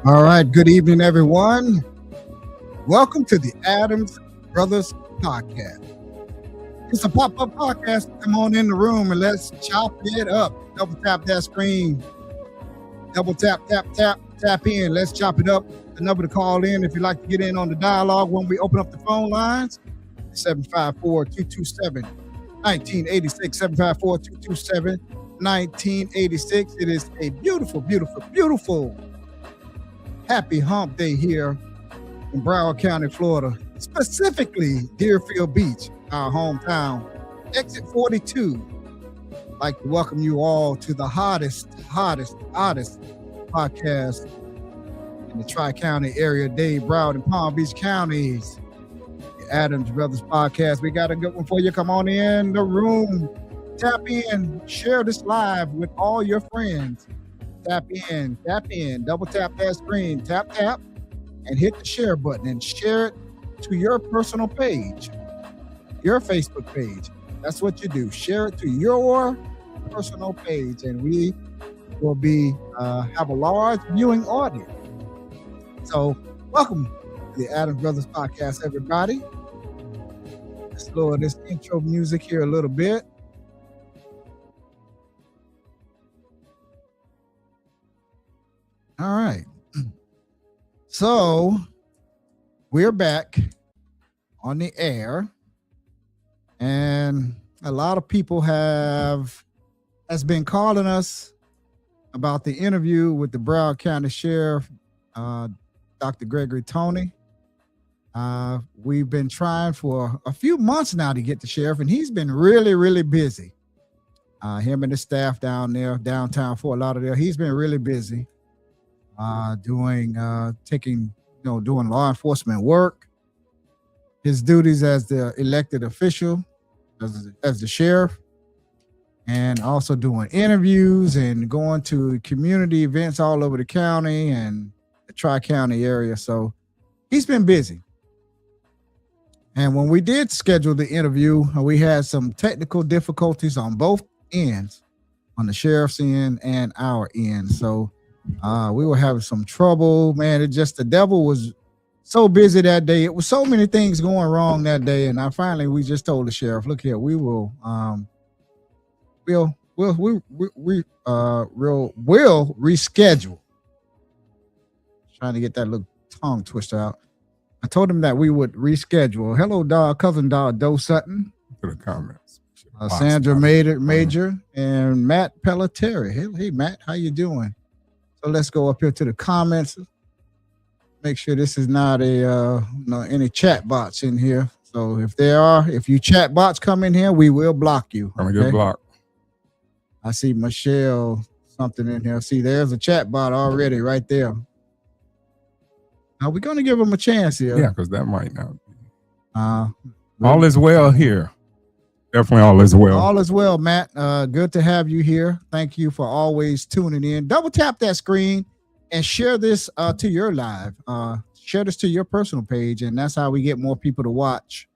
All right, good evening, everyone. Welcome to the Adams Brothers Podcast. It's a pop-up podcast. Come on in the room and let's chop it up. Double tap that screen. Double tap, tap in. Let's chop it up. The number to call in if you'd like to get in on the dialogue when we open up the phone lines, 754-227-1986, 754-227-1986. It is a beautiful, beautiful, beautiful happy hump day here in Broward County, Florida, specifically Deerfield Beach, our hometown. Exit 42. I'd like to welcome you all to the hottest podcast in the Tri-County area, Dade, Broward, and Palm Beach counties. The Adams Brothers Podcast. We got a good one for you. Come on in the room. Tap in. Share this live with all your friends. Tap in, double tap that screen, tap, and hit the share button and share it to your personal page, your Facebook page. That's what you do. Share it to your personal page, and we will have a large viewing audience. So welcome to the Adams Brothers Podcast, everybody. Let's lower this intro music here a little bit. All right. So we're back on the air, and a lot of people has been calling us about the interview with the Broward County Sheriff, Dr. Gregory Toney. We've been trying for a few months now to get the sheriff, and he's been really, really busy. Him and his staff down there, downtown Fort Lauderdale, he's been really busy. Doing law enforcement work, his duties as the elected official, as the sheriff, and also doing interviews and going to community events all over the county and the Tri-County area. So he's been busy. And when we did schedule the interview, we had some technical difficulties on both ends, on the sheriff's end and our end. So we were having some trouble, man. The devil was so busy that day. It was so many things going wrong that day. And we just told the sheriff, look here, we will reschedule. Trying to get that little tongue twister out. I told him that we would reschedule. Hello, cousin Doe Sutton. To the comments. Sandra Major and Matt Pelletieri. Hey, Matt, how you doing? So let's go up here to the comments. Make sure this is not any chat bots in here. So if you chat bots come in here, we will block you. I'm gonna get blocked. I see Michelle something in here. See, there's a chat bot already right there. Now we're gonna give them a chance here. Yeah, because that might not be. All is well here. Definitely all is well. All is well, Matt. Good to have you here. Thank you for always tuning in. Double tap that screen and share this to your live. Share this to your personal page, and that's how we get more people to watch.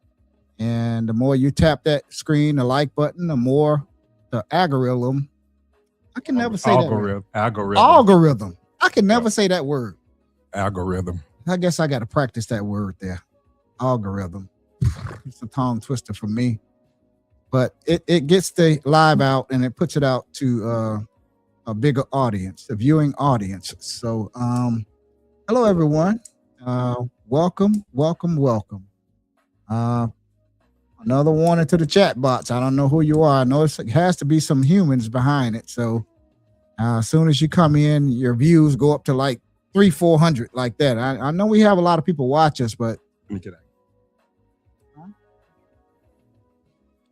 And the more you tap that screen, the like button, the more the algorithm. I can never say that word. Algorithm. I can never say that word. Algorithm. I guess I got to practice that word there. Algorithm. It's a tongue twister for me. But it gets the live out and it puts it out to a bigger audience, a viewing audience. So, hello, everyone. Welcome. Another warning to the chat bots. I don't know who you are. I know it has to be some humans behind it. So, as soon as you come in, your views go up to like 300-400 like that. I know we have a lot of people watch us, but. Let me get out.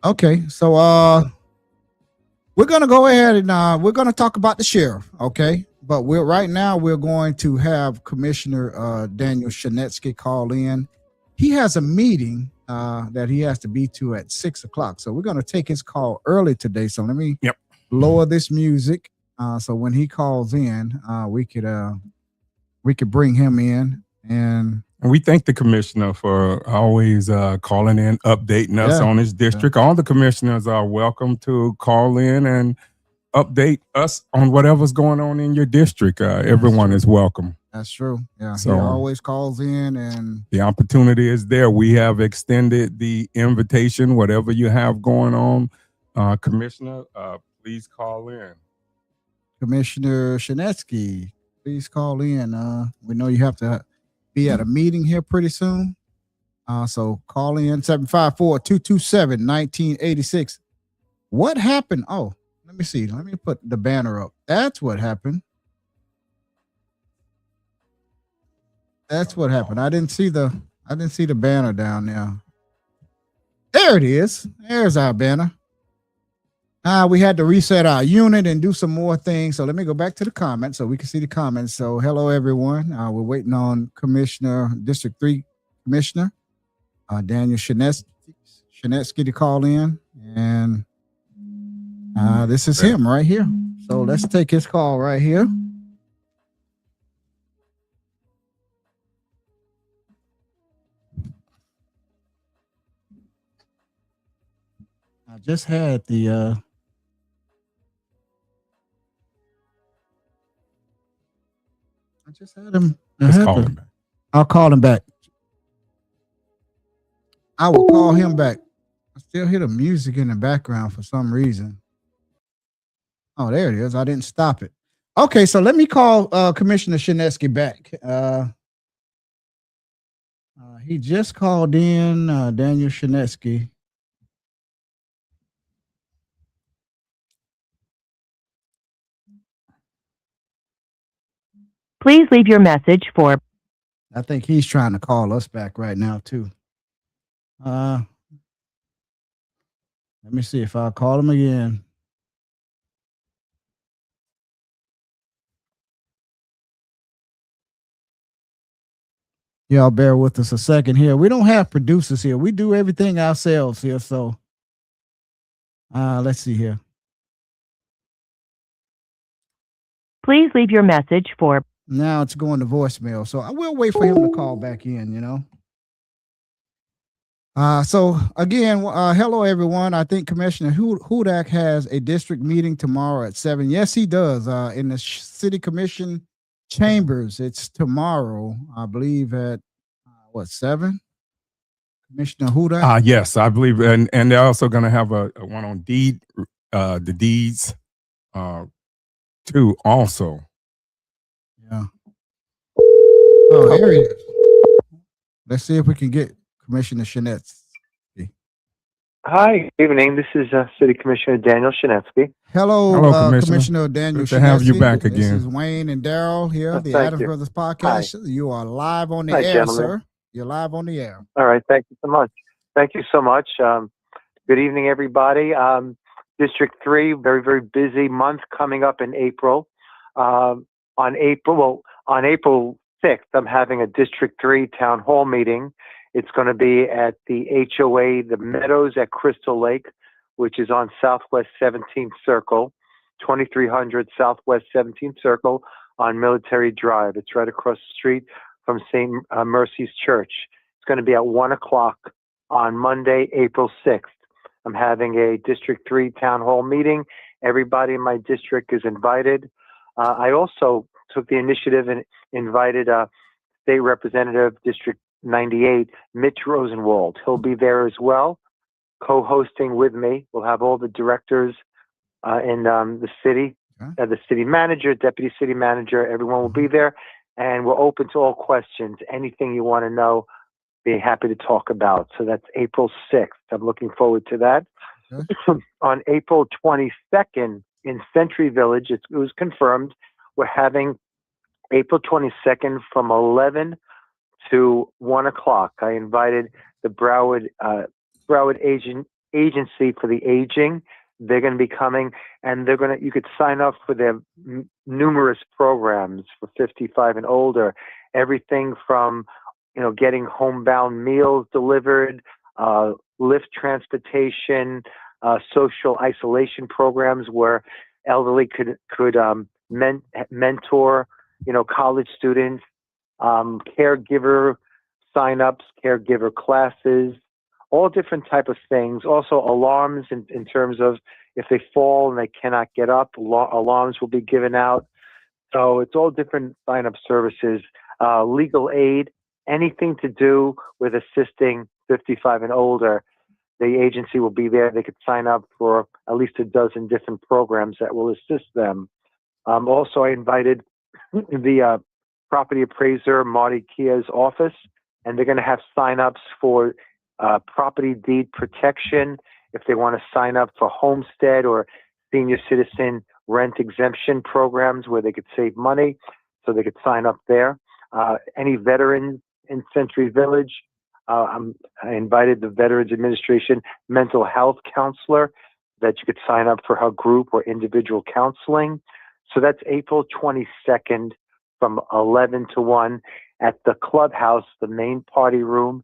Okay, so we're gonna go ahead and we're gonna talk about the sheriff, okay? But we're going to have Commissioner Daniel Shanetsky call in. He has a meeting that he has to be to at 6:00. So we're gonna take his call early today. So let me lower this music. So when he calls in, we could bring him in. And we thank the commissioner for always calling in, updating us on his district. All the commissioners are welcome to call in and update us on whatever's going on in your district. Everyone is welcome. That's true. Yeah, So he always calls in, and the opportunity is there. We have extended the invitation, whatever you have going on, Commissioner, please call in. Commissioner Shinetsky, please call in. We know you have to be at a meeting here pretty soon. So call in 754-227-1986. What happened? Oh, let me see. Let me put the banner up. That's what happened. That's what happened. I didn't see the banner down there. There it is. There's our banner. We had to reset our unit and do some more things. So let me go back to the comments so we can see the comments. So hello, everyone. We're waiting on District 3 Commissioner Daniel Shinetsky to call in. And this is him right here. So let's take his call right here. I just had the I just had him. Just call him back. I'll call him back. I will call him back. I still hear the music in the background for some reason. Oh, there it is. I didn't stop it. Okay, so let me call Commissioner Shinetsky back. He just called in, Daniel Shinetsky. Please leave your message for. I think he's trying to call us back right now, too. Let me see if I'll call him again. Y'all bear with us a second here. We don't have producers here. We do everything ourselves here. So let's see here. Please leave your message for. Now it's going to voicemail. So I will wait for him to call back in, you know. So again, hello everyone. I think Commissioner Hudak has a district meeting tomorrow at 7. Yes, he does. In the City Commission chambers. It's tomorrow, I believe at 7? Commissioner Hudak? Yes, I believe, and they're also going to have a one on the deeds, too. Also. Yeah. Oh, here he is. Let's see if we can get Commissioner Shinetsky. Hi, good evening. This is City Commissioner Daniel Shinetsky. Hello, Commissioner Daniel Shinetsky. Good to have you back again. This is Wayne and Daryl here, the Adams Brothers podcast. Hi. You are live on the air, gentlemen. Sir. You're live on the air. All right. Thank you so much. Thank you so much. Good evening, everybody. District 3, very, very busy month coming up in April. On April 6th, I'm having a District 3 town hall meeting. It's going to be at the HOA, the Meadows at Crystal Lake, which is on Southwest 17th Circle, 2300 Southwest 17th Circle on Military Drive. It's right across the street from St. Mercy's Church. It's going to be at 1 o'clock on Monday, April 6th. I'm having a District 3 town hall meeting. Everybody in my district is invited. I also took the initiative and invited State Representative District 98, Mitch Rosenwald. He'll be there as well, co-hosting with me. We'll have all the directors in the city, the city manager, deputy city manager, everyone will be there. And we're open to all questions. Anything you want to know, be happy to talk about. So that's April 6th. I'm looking forward to that. Okay. On April 22nd in Century Village, it was confirmed, we're having April 22nd from 11 to 1 o'clock. I invited the Broward Agency for the Aging. They're going to be coming, and you could sign up for their numerous programs for 55 and older. Everything from, getting homebound meals delivered, lift transportation, social isolation programs where elderly could mentor, college students, caregiver signups, caregiver classes, all different type of things. Also alarms in terms of if they fall and they cannot get up, alarms will be given out So it's all different sign-up services, legal aid, anything to do with assisting 55 and older. The agency will be there. They could sign up for at least a dozen different programs that will assist them. Also, I invited the property appraiser, Marty Kia's office, and they're going to have sign-ups for property deed protection, if they want to sign up for homestead or senior citizen rent exemption programs where they could save money, so they could sign up there. Any veterans in Century Village, I invited the Veterans Administration mental health counselor that you could sign up for her group or individual counseling. So that's April 22nd from 11 to 1 at the clubhouse, the main party room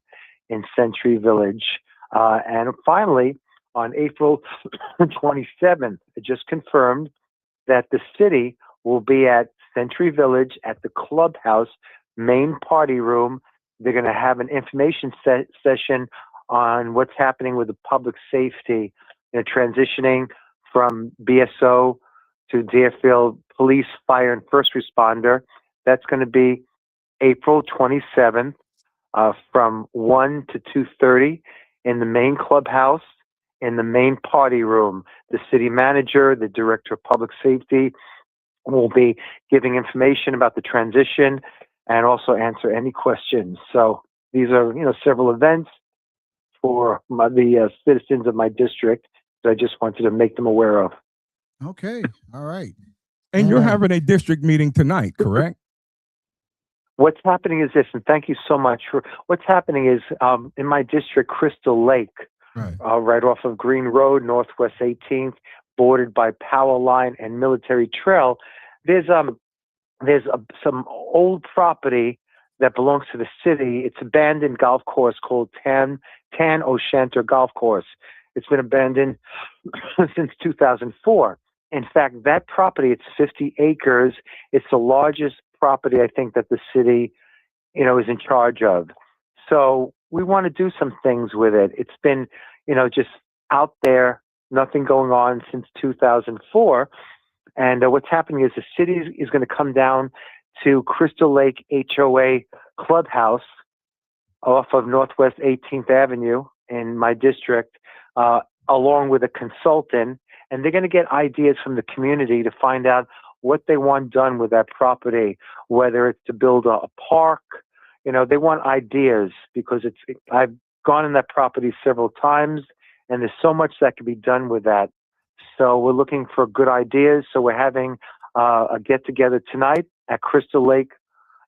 in Century Village. And finally, on April 27th, I just confirmed that the city will be at Century Village at the clubhouse, main party room. They're going to have an information session on what's happening with the public safety, transitioning from BSO to Deerfield Police, Fire, and First Responder. That's going to be April 27th from 1 to 2:30 in the main clubhouse, in the main party room. The city manager, the director of public safety will be giving information about the transition and also answer any questions. So these are, several events for the citizens of my district that I just wanted to make them aware of. Okay. All right. And you're having a district meeting tonight, correct? What's happening is this, and thank you so much for what's happening is in my district, Crystal Lake, right off of Green Road, Northwest 18th, bordered by Power Line and Military Trail. There's some old property that belongs to the city. It's abandoned golf course called Tan O'Shanter Golf Course. It's been abandoned since 2004. In fact, that property, it's 50 acres. It's the largest property, I think, that the city, is in charge of. So we want to do some things with it. It's been, just out there, nothing going on since 2004. And what's happening is the city is going to come down to Crystal Lake HOA Clubhouse off of Northwest 18th Avenue in my district, along with a consultant. And they're going to get ideas from the community to find out what they want done with that property, whether it's to build a park. They want ideas because I've gone in that property several times, and there's so much that can be done with that. So we're looking for good ideas. So we're having a get-together tonight at Crystal Lake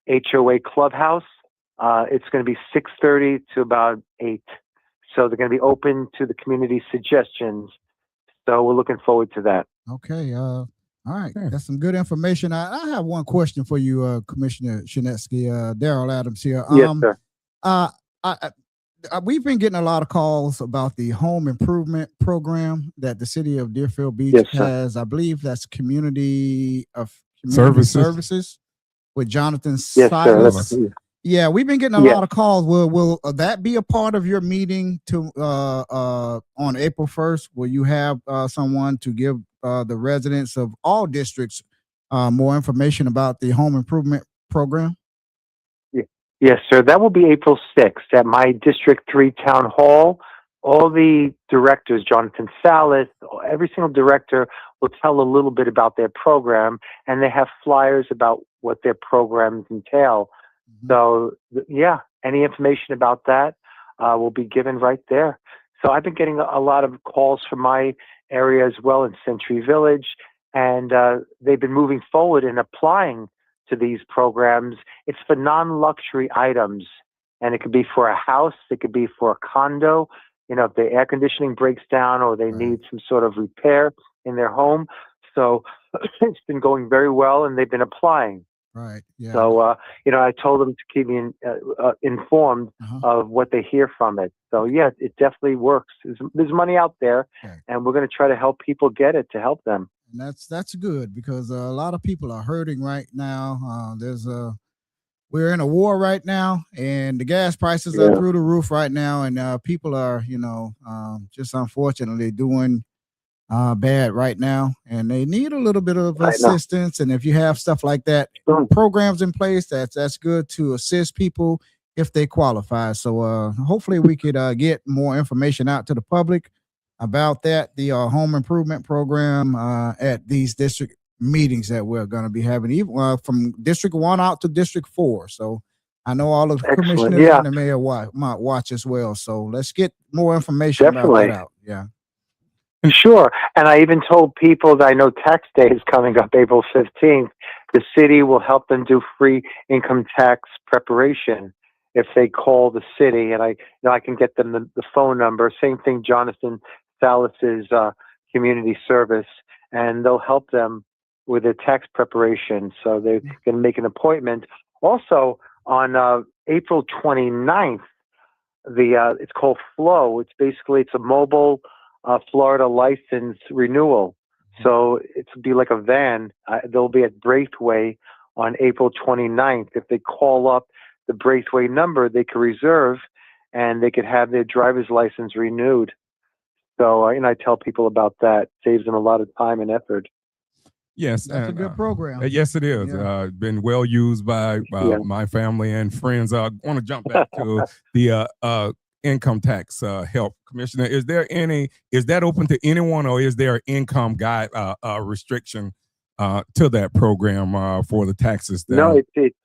HOA Clubhouse. It's going to be 6:30 to about 8. So they're going to be open to the community suggestions. So we're looking forward to that. Okay. All right. That's some good information. I have one question for you, Commissioner Shinetsky, Daryl Adams here. Yes, sir. We've been getting a lot of calls about the home improvement program that the city of Deerfield Beach has. I believe that's community services with Jonathan Silas. Sir. Yeah, we've been getting a lot of calls. Will that be a part of your meeting on April 1st? Will you have someone to give the residents of all districts more information about the home improvement program? Yes, sir. That will be April 6th at my District 3 Town Hall. All the directors, Jonathan Salas, every single director will tell a little bit about their program, and they have flyers about what their programs entail. So, any information about that will be given right there. So I've been getting a lot of calls from my area as well in Century Village, and they've been moving forward and applying to these programs. It's for non-luxury items, and it could be for a house, it could be for a condo. If the air conditioning breaks down or they need some sort of repair in their home. So it's been going very well, and they've been applying. Right. Yeah. So, I told them to keep me informed of what they hear from it. So, it definitely works. There's money out there, and we're going to try to help people get it to help them. And that's good because a lot of people are hurting right now. We're in a war right now, and the gas prices are through the roof right now, and people are, just unfortunately doing bad right now, and they need a little bit of I know. assistance. And if you have stuff like that, Mm. programs in place, that's good to assist people if they qualify. So hopefully we could get more information out to the public about that, the home improvement program at these district meetings that we're going to be having, even from District 1 out to District 4. So I know all of the Excellent. commissioners Yeah, and the mayor might watch as well. So let's get more information about definitely. that out. Yeah. Sure. And I even told people that I know tax day is coming up April 15th. The city will help them do free income tax preparation if they call the city. And I can get them the phone number. Same thing, Jonathan Salas's community service, and they'll help them with their tax preparation. So they can make an appointment. Also, on April 29th, it's called Flow. It's a mobile Florida license renewal. So it'll be like a van. They'll be at Braithwaite on April 29th. If they call up the Braithwaite number, they can reserve and they could have their driver's license renewed. So, I tell people about that. Saves them a lot of time and effort. Yes, That's a and, good program. yes, it is. Yeah. Been well used by Yeah. my family and friends. I want to jump back to the income tax help, Commissioner. Is that open to anyone, or is there an income guide restriction to that program for the taxes? No, it's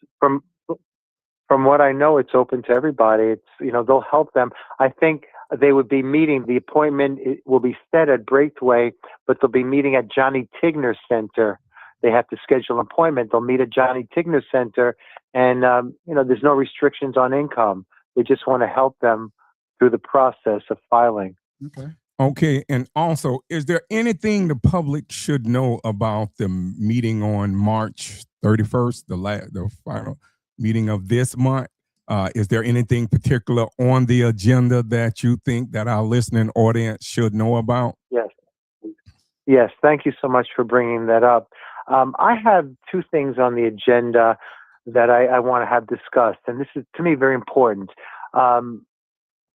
from what I know, it's open to everybody. They'll help them. I think they would be meeting. The appointment will be set at Braithwaite, but they'll be meeting at Johnny Tigner Center. They have to schedule an appointment. They'll meet at Johnny Tigner Center, and there's no restrictions on income. They just want to help them through the process of filing. Okay. Okay, and also, is there anything the public should know about the meeting on March 31st, the final meeting of this month? Is there anything particular on the agenda that you think that our listening audience should know about? Yes. Thank you so much for bringing that up. I have two things on the agenda that I want to have discussed, and this is, to me, very important.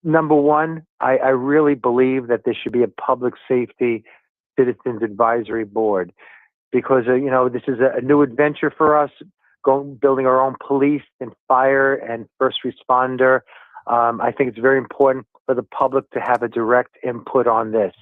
Number one, I really believe that there should be a public safety citizens advisory board because, this is a new adventure for us, building our own police and fire and first responder. I think it's very important for the public to have a direct input on this.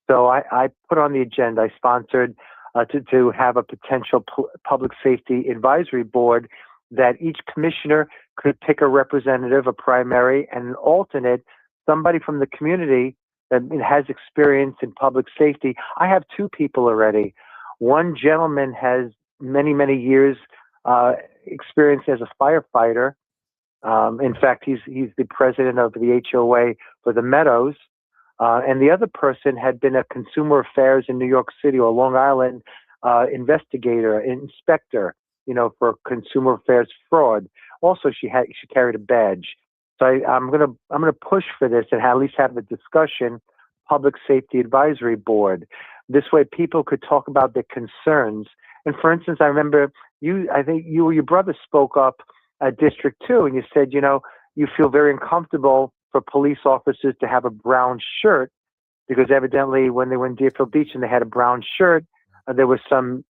So I put on the agenda, I sponsored to have a potential public safety advisory board that each commissioner could pick a representative, a primary, and an alternate, somebody from the community that has experience in public safety. I have two people already. One gentleman has many, many years experience as a firefighter. In fact, he's the president of the HOA for the Meadows. And the other person had been a consumer affairs in New York City or Long Island investigator, inspector, for consumer affairs fraud. Also, she carried a badge. So I'm gonna push for this and at least have a discussion, public safety advisory board. This way, people could talk about their concerns. And for instance, I remember I think you or your brother spoke up at District 2, and you said, you feel very uncomfortable for police officers to have a brown shirt because evidently when they were in Deerfield Beach and they had a brown shirt, there was some,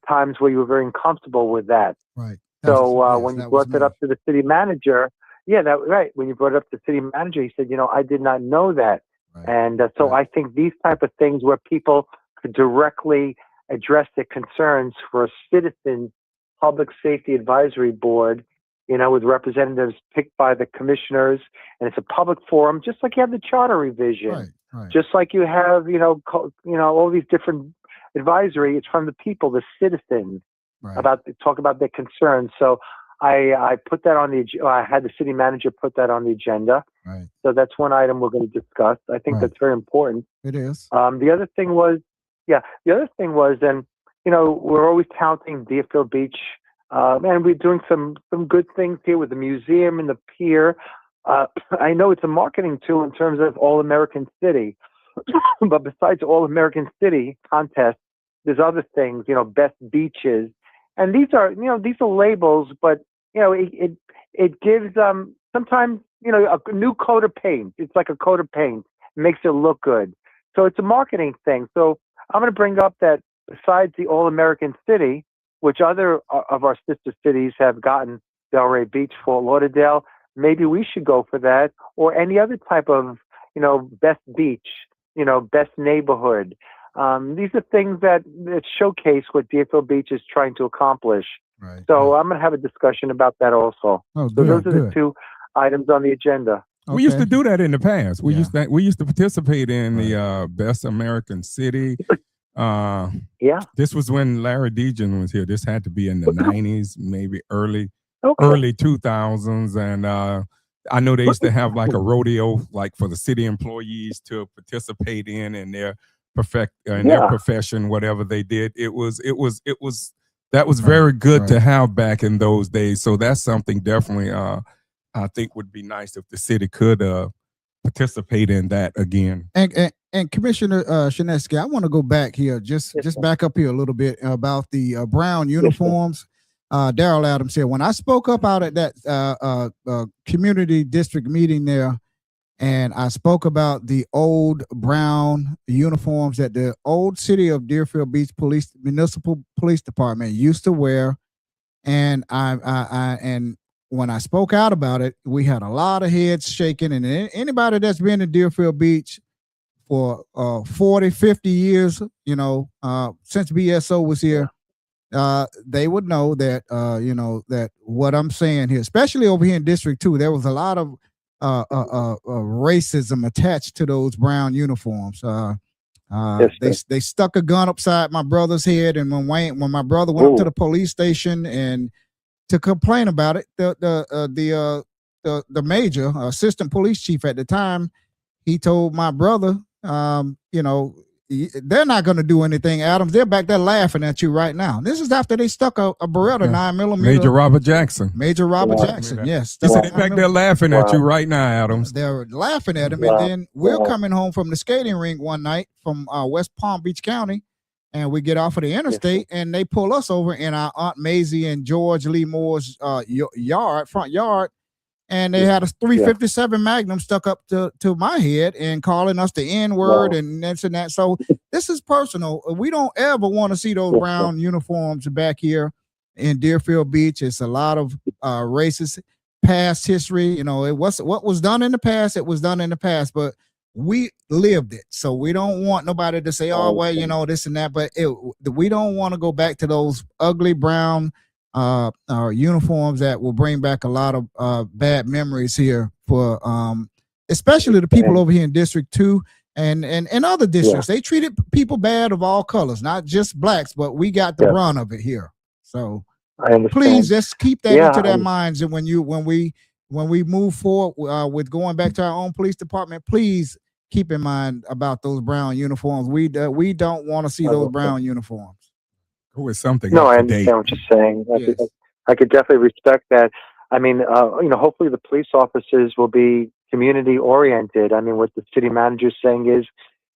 times where you were very uncomfortable with that. Right. So when you brought that up to the city manager, right. When you brought it up to the city manager, he said, I did not know that. Right. And so I think these type of things where people could directly address their concerns for a citizen public safety advisory board, with representatives picked by the commissioners, and it's a public forum, just like you have the charter revision, right. just like you have, all these different advisory. It's from the people, the citizens, talk about their concerns. So I put that on I had the city manager put that on the agenda. Right. So that's one item we're going to discuss. I think that's very important. It is. The other thing was, and we're always touting Deerfield Beach. And we're doing some good things here with the museum and the pier. I know it's a marketing tool in terms of All American City, but besides All American City contest, there's other things, best beaches, and these are labels, but it gives sometimes a new coat of paint. It's like a coat of paint. It makes it look good. So it's a marketing thing. So I'm going to bring up that besides the All-American City, which other of our sister cities have gotten, Delray Beach, Fort Lauderdale, maybe we should go for that, or any other type of, best beach, best neighborhood. These are things that showcase what Deerfield Beach is trying to accomplish. Right. So right. I'm going to have a discussion about that also. Oh, So good. those are the Good. two items on the agenda. We used Okay. to do that in the past. We Yeah. used to participate in the Best American City. Yeah. This was when Larry Dejan was here. This had to be in the 90s, maybe early Okay. 2000s, and I know they used to have like a rodeo, like for the city employees to participate in their their Yeah. profession, whatever they did. That was very good to Right. have back in those days. So that's something definitely I think would be nice if the city could participate in that again. And Commissioner Shinesky, I want to go back here, just sir. back up here a little bit about the brown sir. uniforms. Daryl Adams said, when I spoke up out at that community district meeting there, and I spoke about the old brown uniforms that the old city of Deerfield Beach Municipal Police Department used to wear, and and when I spoke out about it, we had a lot of heads shaking, and anybody that's been in Deerfield Beach for 40, 50 years, since BSO was here, they would know that, that what I'm saying here, especially over here in District 2, there was a lot of racism attached to those brown uniforms. They stuck a gun upside my brother's head, and when my brother went up to the police station and to complain about it, the major assistant police chief at the time, he told my brother, they're not going to do anything, Adams. They're back there laughing at you right now. This is after they stuck a Beretta 9mm. Major Robert Jackson. Major Robert Jackson, yes. He said he's back there laughing at you right now, Adams. They're laughing at him, and then we're coming home from the skating rink one night from West Palm Beach County, and we get off of the interstate, and they pull us over in our Aunt Maisie and George Lee Moore's front yard, and they had a 357 Magnum stuck up to my head and calling us the N-word and this and that. So this is personal. We don't ever want to see those brown uniforms back here in Deerfield Beach. It's a lot of racist past history. What was done in the past, it was done in the past, but we lived it. So we don't want nobody to say, oh, well, this and that, but we don't want to go back to those ugly brown uniforms that will bring back a lot of bad memories here for especially the people over here in District 2 and other districts. They treated people bad of all colors, not just blacks, but we got the brunt of it here. So please just keep that into their minds, and when we move forward with going back to our own police department, please keep in mind about those brown uniforms. We don't want to see those brown uniforms. With something. No, I understand what you're saying. I could definitely respect that. I mean, hopefully the police officers will be community oriented. I mean, what the city manager is saying is,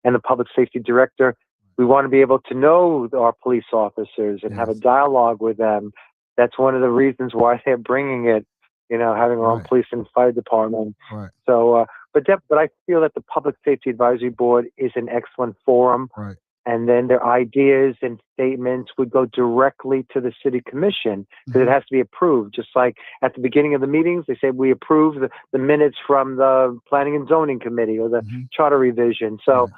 and the public safety director, we want to be able to know our police officers and have a dialogue with them. That's one of the reasons why they're bringing it, having our own police and fire department. Right. So, but I feel that the Public Safety Advisory Board is an excellent forum. Right. And then their ideas and statements would go directly to the city commission because it has to be approved. Just like at the beginning of the meetings, they say we approve the minutes from the planning and zoning committee or the charter revision. So,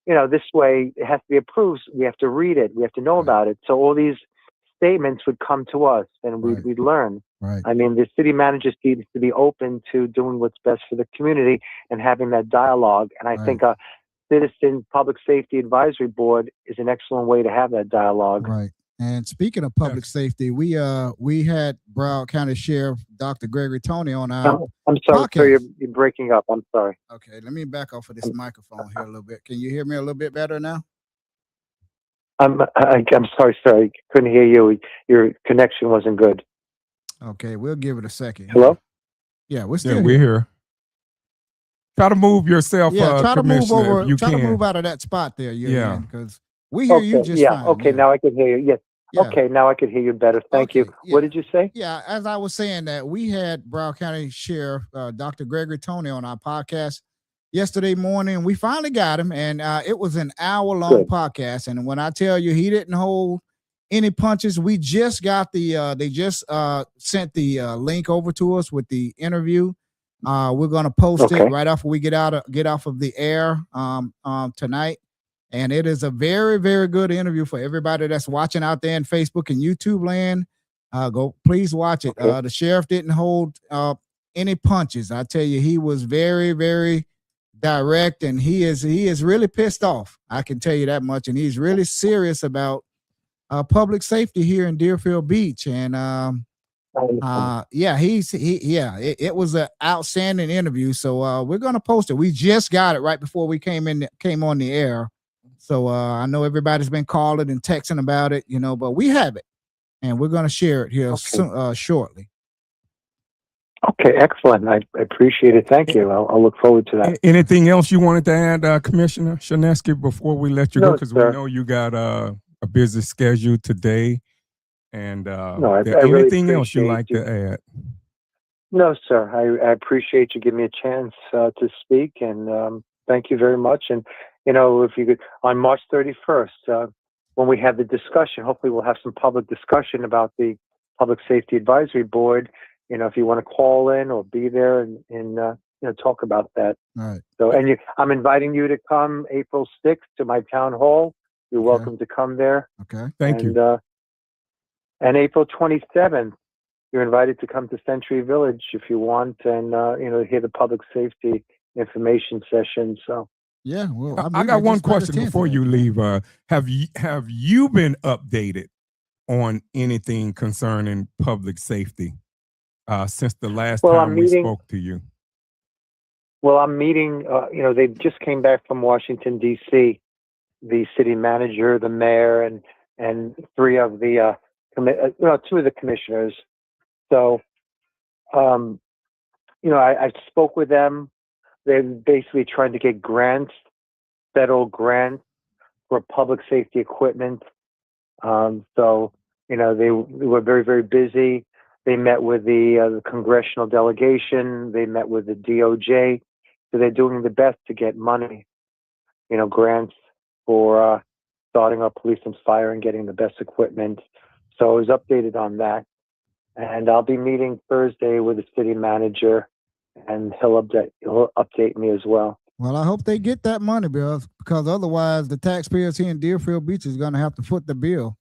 this way it has to be approved. We have to read it. We have to know about it. So all these statements would come to us and we'd learn. Right. I mean, the city manager needs to be open to doing what's best for the community and having that dialogue. And I think Citizen Public Safety Advisory Board is an excellent way to have that dialogue. Right. And speaking of public safety, we had Broward County Sheriff Dr. Gregory Toney on our I'm sorry, podcast. sir, you're breaking up. I'm sorry. Okay, let me back off of this microphone here a little bit. Can you hear me a little bit better now? I'm sorry, sir. I couldn't hear you. Your connection wasn't good. Okay, we'll give it a second. Hello? Yeah, we're still we're here. Try to move yourself, try to move over. Try to can. move out of that spot there. Because we hear Okay, you just fine. Okay, now I can hear you. Yes. Yeah. Okay, now I can hear you better. Thank you. Yeah. What did you say? Yeah, as I was saying that we had Broward County Sheriff Dr. Gregory Toney on our podcast yesterday morning. We finally got him, and it was an hour-long Good. podcast. And when I tell you he didn't hold any punches, we just got they just sent the link over to us with the interview. We're gonna post it Okay. right after we get off of the air tonight. And it is a very, very good interview for everybody that's watching out there in Facebook and YouTube land. Please watch it. Okay. The sheriff didn't hold any punches. I tell you, he was very, very direct, and he is really pissed off. I can tell you that much. And he's really serious about public safety here in Deerfield Beach. And it was an outstanding interview. So we're gonna post it. We just got it right before we came on the air. So I know everybody's been calling and texting about it, but we have it, and we're gonna share it here shortly. Okay, excellent. I appreciate it. Thank you. I'll look forward to that. Anything else you wanted to add, Commissioner Shinesky, before we let you go? No, Because we sir. know you got a busy schedule today. And No, I anything really else you appreciate like you. to add? No, sir. I appreciate you giving me a chance to speak, and thank you very much. And if you could, on March 31st, when we have the discussion, hopefully we'll have some public discussion about the Public Safety Advisory Board. If you want to call in or be there and talk about that. All right. So, and I'm inviting you to come April 6th to my town hall. You're Okay. welcome to come there. Okay. Thank you. And April 27th, you're invited to come to Century Village if you want, and hear the public safety information session. So, Yeah. Well, I got one question before you leave. Have you been updated on anything concerning public safety since the last Well, time I'm we meeting- spoke to you? well, I'm meeting. They just came back from Washington D.C. The city manager, the mayor, and three of the two of the commissioners. So, I spoke with them. They're basically trying to get grants, federal grants for public safety equipment. So, they were very, very busy. They met with the congressional delegation. They met with the DOJ. So they're doing the best to get money, grants for starting up police and fire and getting the best equipment. So I was updated on that. And I'll be meeting Thursday with the city manager, and he'll update me as well. Well, I hope they get that money, because otherwise the taxpayers here in Deerfield Beach is going to have to foot the bill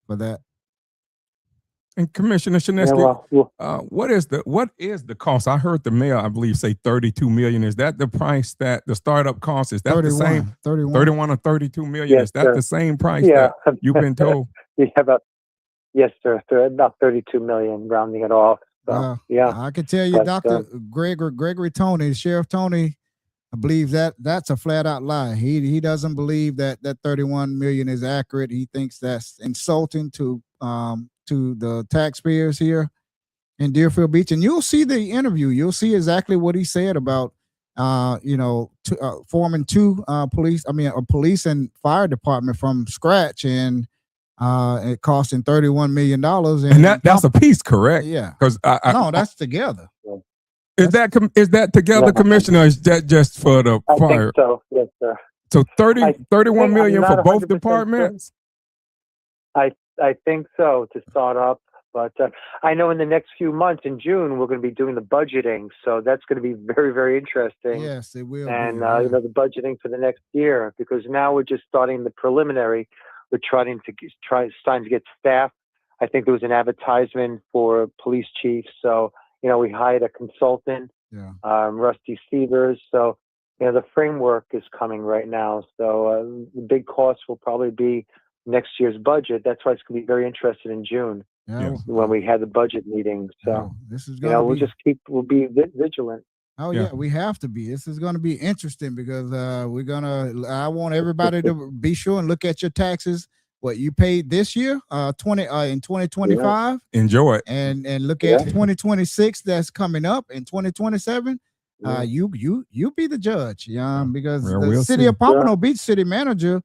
for that. And Commissioner Yeah, Shinesky, well, what is the cost? I heard the mayor, I believe, say 32 million. Is that the price that the startup cost? Is that the same? 31 or 32 million? Yes, Is that sir. the same price yeah. that you've been told? Yes, sir. About 32 million, rounding it off. So, yeah. I can tell you, But, Dr. Gregory Tony, Sheriff Tony, I believe that's a flat out lie. He doesn't believe that 31 million is accurate. He thinks that's insulting to the taxpayers here in Deerfield Beach. And you'll see the interview. You'll see exactly what he said about forming a police and fire department from scratch, and it costing $31 million. And that's a piece, correct? Yeah. Because No, that's together. is that together, Yeah. Commissioner? Or is that just for the I fire? think so. Yes, sir. So 31 I'm million not for both 100% departments? I think so, to start up. But I know in the next few months, in June, we're going to be doing the budgeting. So that's going to be very, very interesting. Yes, it will. And, be, yeah. the budgeting for the next year, because now we're just starting the preliminary. We're starting to get staff. I think there was an advertisement for police chiefs. So, we hired a consultant, Yeah. Rusty Stevers. So, the framework is coming right now. So the big cost will probably be next year's budget. That's why it's going to be very interesting in June Yeah. Yes. when we have the budget meeting. So, This is gonna we'll be vigilant. Oh Yeah. yeah, we have to be. This is going to be interesting, because I want everybody to be sure and look at your taxes, what you paid this year, in 2025, Enjoy it. and look Yeah. at 2026 that's coming up, in 2027. Yeah. You be the judge, because Well, the we'll city see. of Pompano Beach city manager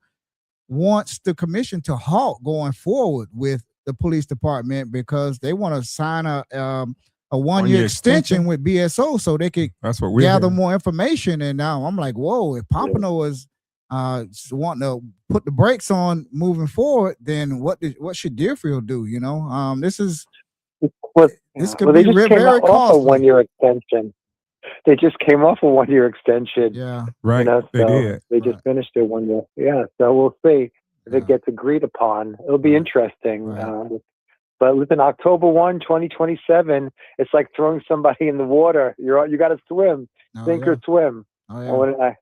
wants the commission to halt going forward with the police department, because they want to sign a a 1-year extension with BSO so they could That's what we're gather doing. more information. And now I'm like, whoa, if Pompano is wanting to put the brakes on moving forward, then what should Deerfield do? This could they be just came very off a costly. 1-year extension. They just came off a 1-year extension. Yeah, Right. They so did. They just finished their 1 year. Yeah. So we'll see if Yeah. it gets agreed upon. It'll be Right. interesting. Right. But within October 1, 2027, it's like throwing somebody in the water. You got to swim, Oh, sink yeah. or swim. Oh,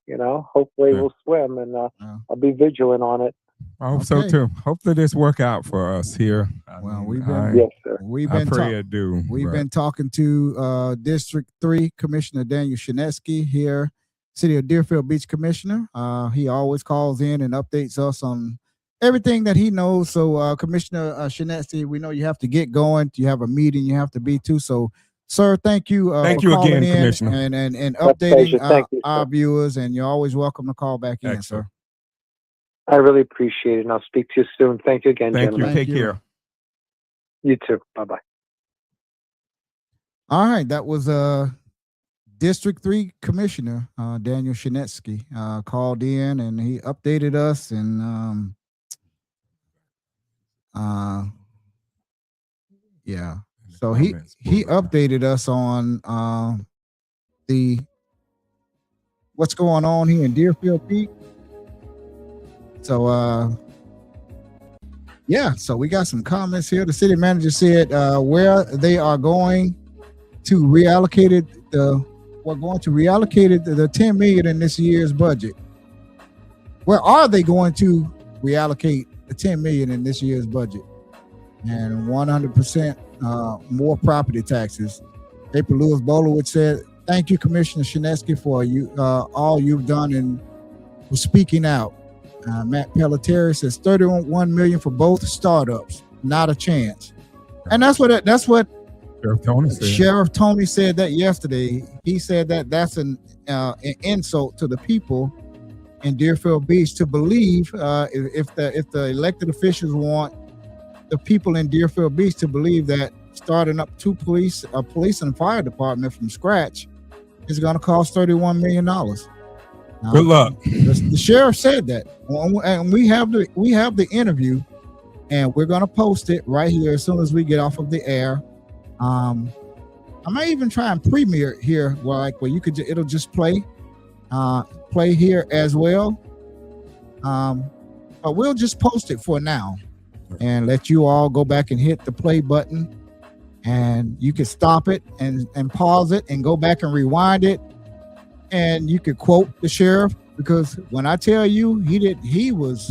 yeah. Hopefully Yeah. we'll swim, and Yeah. I'll be vigilant on it. I hope so Okay. too. Hopefully this work out for us here. Well, Yes, sir. we've I been pray it do. We've but- been talking to District 3 Commissioner Daniel Shinesky here, City of Deerfield Beach Commissioner. He always calls in and updates us on everything that he knows. So, Commissioner Shinesky, we know you have to get going. You have a meeting you have to be to. So, sir, thank you. Thank for you calling again, in Commissioner. and My pleasure. updating Thank you, our sir. viewers. And you're always welcome to call back in, Excellent. sir. I really appreciate it, and I'll speak to you soon. Thank you again, Thank you. gentlemen. Thank Take you. care. You too. Bye-bye. All right, that was District 3 Commissioner Daniel Shinesky called in and he updated us and yeah. So he updated us on what's going on here in Deerfield Beach. So yeah, so we got some comments here. The city manager said where they are going to reallocate it, we're going to reallocate it the 10 million in this year's budget. Where are they going to reallocate the 10 million in this year's budget? And 100% more property taxes. April Lewis Bolowitz said, "Thank you, Commissioner Shinesky, for all you've done and for speaking out." Matt Pelletieri says 31 million for both startups, not a chance. And that's what Sheriff Tony said. Sheriff Tony said that yesterday. He said that that's an insult to the people in Deerfield Beach to believe if the elected officials want the people in Deerfield Beach to believe that starting up a police and fire department from scratch is going to cost $31 million. Good luck. The sheriff said that, and we have the interview, and we're going to post it right here as soon as we get off of the air. I might even try and premiere it here, where you could it'll just play here as well. But we'll just post it for now and let you all go back and hit the play button, and you can stop it and pause it and go back and rewind it, and you could quote the sheriff, because when I tell you he was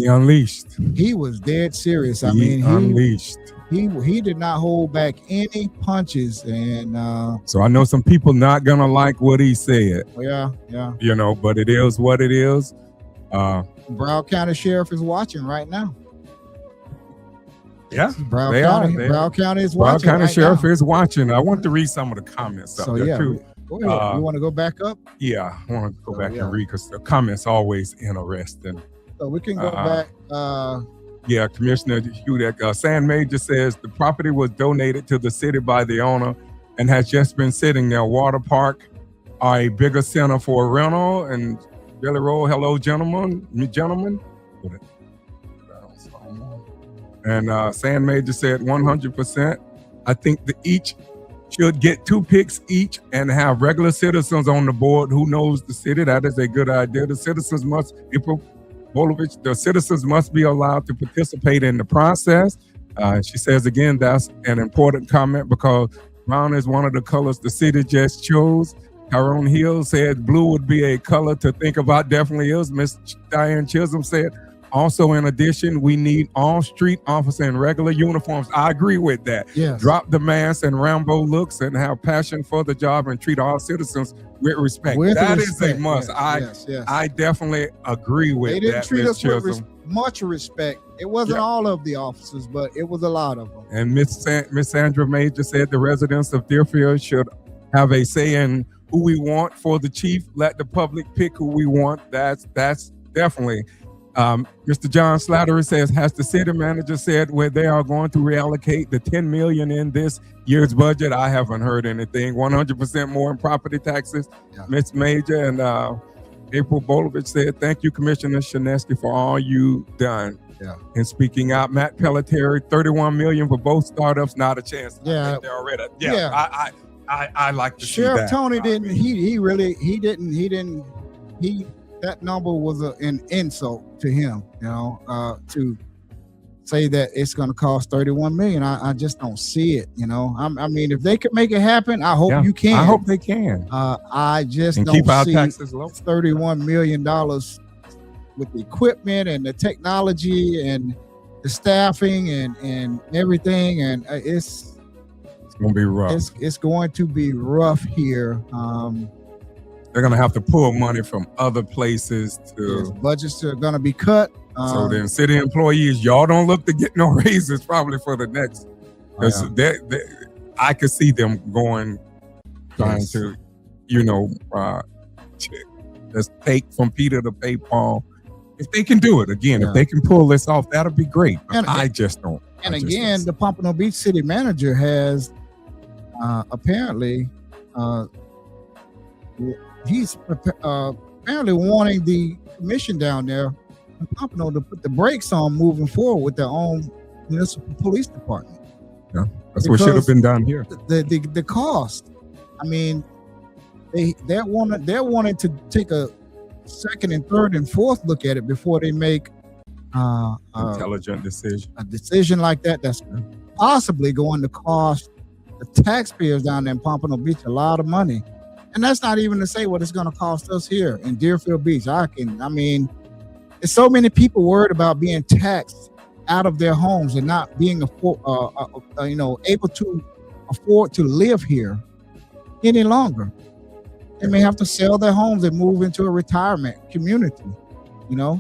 dead serious. I mean, unleashed. He did not hold back any punches, and So I know some people not gonna like what he said. yeah. But it is what it is. Broward County Sheriff is watching right now. Yeah, Broward they County, are. Broward County is Broward watching. County right Sheriff now. is watching. I want to read some of the comments up So there yeah, too. go ahead. You want to go back up? Yeah, I want to go back yeah. and read because the comments always interesting. So we can go back. Yeah, Commissioner Hudak, San Major says the property was donated to the city by the owner and has just been sitting there. Water Park are a bigger center for rental. And Billy Roll, hello, gentlemen. And San Major said 100%. I think that each should get 2 picks each and have regular citizens on the board who knows the city. That is a good idea. The citizens must be allowed to participate in the process. She says, again, that's an important comment because brown is one of the colors the city just chose. Tyrone Hill said blue would be a color to think about. Definitely is. Miss Diane Chisholm said, also, in addition, we need all street officers in regular uniforms. I agree with that. Yes. Drop the mask and Rambo looks and have passion for the job and treat all citizens with respect. That is a must. Yes. I definitely agree with that. They didn't treat Ms. us with Chisholm. much respect. It wasn't all of the officers, but it was a lot of them. And Miss Sandra Major said the residents of Deerfield should have a say in who we want for the chief. Let the public pick who we want. That's definitely Mr. John Slattery says, has the city manager said where they are going to reallocate the $10 million in this year's budget? I haven't heard anything. 100% more in property taxes. Yeah. Ms. Major and April Bolovich said, thank you, Commissioner Shinesky, for all you done. Yeah. And speaking out, Matt Pelletier, 31 million for both startups, not a chance. Yeah. I think they're already. Yeah. I like to see Sheriff that. Tony didn't. He didn't. That number was an insult to him. To say that it's going to cost 31 million. I just don't see it. I mean, if they could make it happen, I hope you can. I hope they can. I just and don't keep our see taxes low. $31 million with the equipment and the technology and the staffing and everything, and it's gonna be rough. It's going to be rough here. They're gonna have to pull money from other places to. Budgets are gonna be cut. So then, city employees, y'all don't look to get no raises probably for the next. I could see them trying to, just take from Peter to pay Paul. If they can do it again, if they can pull this off, that'll be great. But I just don't. And again, the Pompano Beach city manager has apparently he's apparently wanting the commission down there in Pompano to put the brakes on moving forward with their own municipal police department. Yeah, that's what should have been done here. The cost. I mean, they're wanting to take a second and third and fourth look at it before they make intelligent decision. A decision like that's possibly going to cost the taxpayers down there in Pompano Beach a lot of money. And that's not even to say what it's going to cost us here in Deerfield Beach. I mean, there's so many people worried about being taxed out of their homes and not being able to afford to live here any longer. They may have to sell their homes and move into a retirement community. I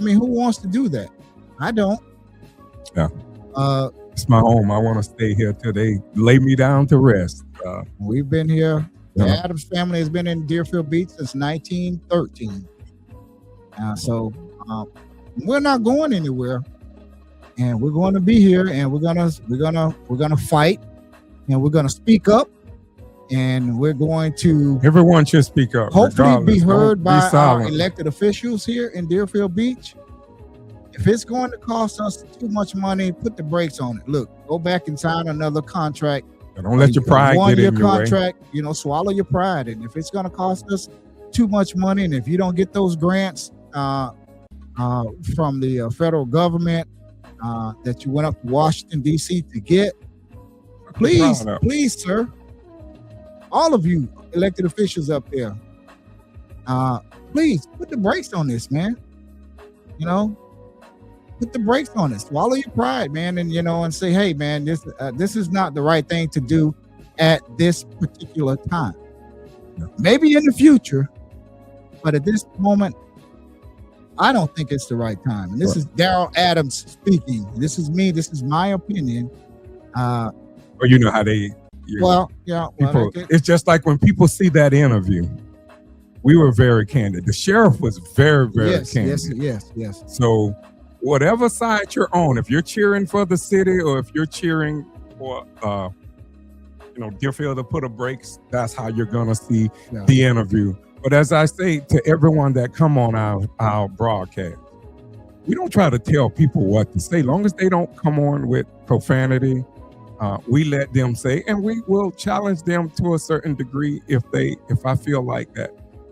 mean, who wants to do that? I don't. Yeah. It's my home. I want to stay here till they lay me down to rest. We've been here. The Adams family has been in Deerfield Beach since 1913. So we're not going anywhere, and we're going to be here, and we're gonna fight, and we're gonna speak up, and we're going to. Everyone should speak up. Hopefully, be heard by our silent. elected officials here in Deerfield Beach. If it's going to cost us too much money, put the brakes on it. Look, go back and sign another contract. Don't let your pride get in your contract. Swallow your pride. And if it's going to cost us too much money, and if you don't get those grants from the federal government that you went up to Washington D.C. to get, please, sir, all of you elected officials up there, please put the brakes on this, man. Put the brakes on it. Swallow your pride, man, and say, hey, man, this is not the right thing to do at this particular time. Maybe in the future, but at this moment, I don't think it's the right time. And this is Daryl Adams speaking. This is me. This is my opinion. Well, you know how they. It's just like when people see that interview. We were very candid. The sheriff was very, very candid. Yes. So. Whatever side you're on, if you're cheering for the city or if you're cheering for, Deerfield to put a brakes, that's how you're going to see the interview. But as I say to everyone that come on our broadcast, we don't try to tell people what to say. Long as they don't come on with profanity, we let them say, and we will challenge them to a certain degree if I feel like that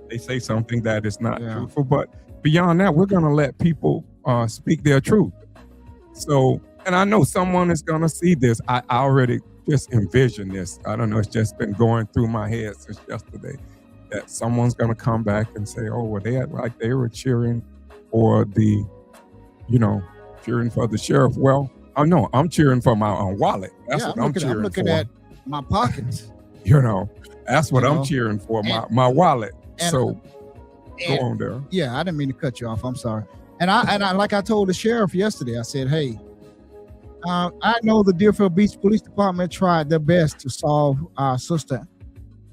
they say something that is not truthful. But beyond that, we're going to let people speak their truth. So, and I know someone is going to see this. I already just envision this. I don't know. It's just been going through my head since yesterday that someone's going to come back and say, oh, well, they were cheering for cheering for the sheriff. Well, I know I'm cheering for my own wallet. That's what I'm cheering for. I'm looking at my pockets. That's what I'm cheering for, my wallet. So go on there. Yeah, I didn't mean to cut you off. I'm sorry. And I like I told the sheriff yesterday, I said, hey, I know the Deerfield Beach Police Department tried their best to solve our sister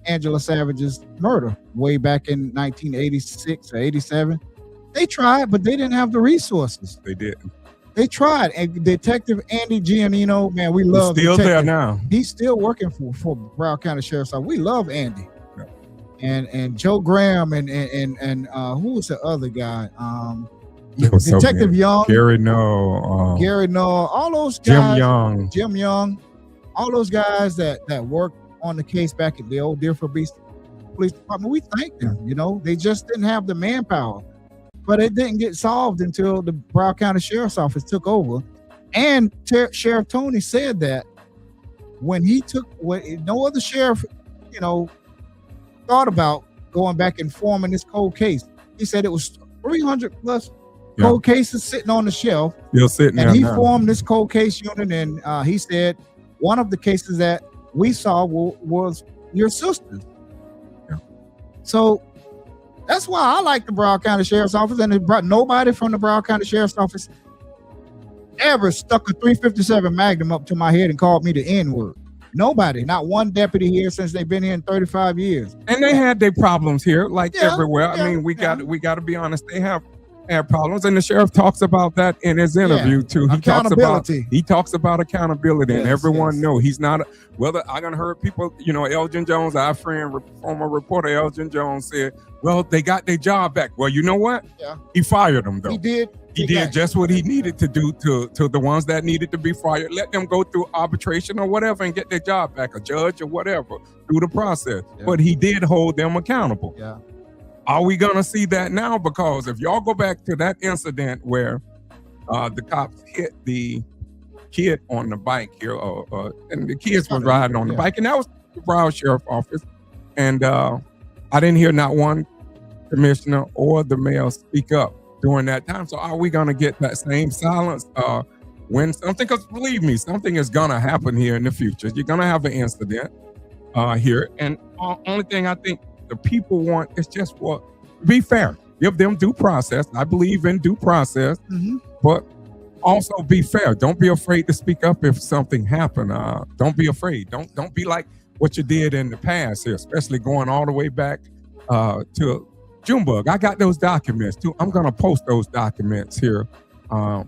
Angela Savage's murder way back in 1986 or 87. They tried, but they didn't have the resources. They didn't. They tried. And Detective Andy Giannino, man, we He's love still there Detective. now. He's still working for Broward County Sheriff's Office. We love Andy. Yeah. And Joe Graham and who was the other guy? There was so Detective many. Young, Gary No, Gary Noah, all those Jim guys, Young. Jim Young, all those guys that worked on the case back at the old Deerfield Beach Police Department. We thank them. You know, they just didn't have the manpower, but it didn't get solved until the Broward County Sheriff's Office took over. And Sheriff Tony said that when no other sheriff, you know, thought about going back and forming this cold case. He said it was 300 plus cold cases sitting on the shelf. Still sitting there And he now. formed this cold case unit, and he said one of the cases that we saw was your sister's. Yeah. So that's why I like the Broward County Sheriff's Office, and it brought nobody from the Broward County Sheriff's Office ever stuck a 357 Magnum up to my head and called me the N-word. Nobody, not one deputy here since they've been here in 35 years. And they had their problems here, like Yeah, everywhere. I yeah, mean, we yeah. got to be honest. They have had problems, and the sheriff talks about that in his interview too. Accountability. He talks about accountability, and Yes, everyone yes. know he's not. Whether I gonna heard people, you know, Elgin Jones, our friend, former reporter Elgin Jones said, "Well, they got their job back." Well, you know what? Yeah. He fired them though. He did. He did just what he needed to do to the ones that needed to be fired. Let them go through arbitration or whatever and get their job back, a judge or whatever, through the process. Yeah. But he did hold them accountable. Yeah. Are we going to see that now? Because if y'all go back to that incident where the cops hit the kid on the bike here, and the kids were riding on the bike, and that was the Broward Sheriff's Office. And I didn't hear not one commissioner or the mayor speak up during that time. So are we going to get that same silence when something, because believe me, something is going to happen here in the future. You're going to have an incident here. And only thing I think the people want is just be fair. Give them due process. I believe in due process, but also be fair. Don't be afraid to speak up if something happened. Don't be afraid. Don't be like what you did in the past here, especially going all the way back to Junebug. I got those documents too. I'm going to post those documents here. The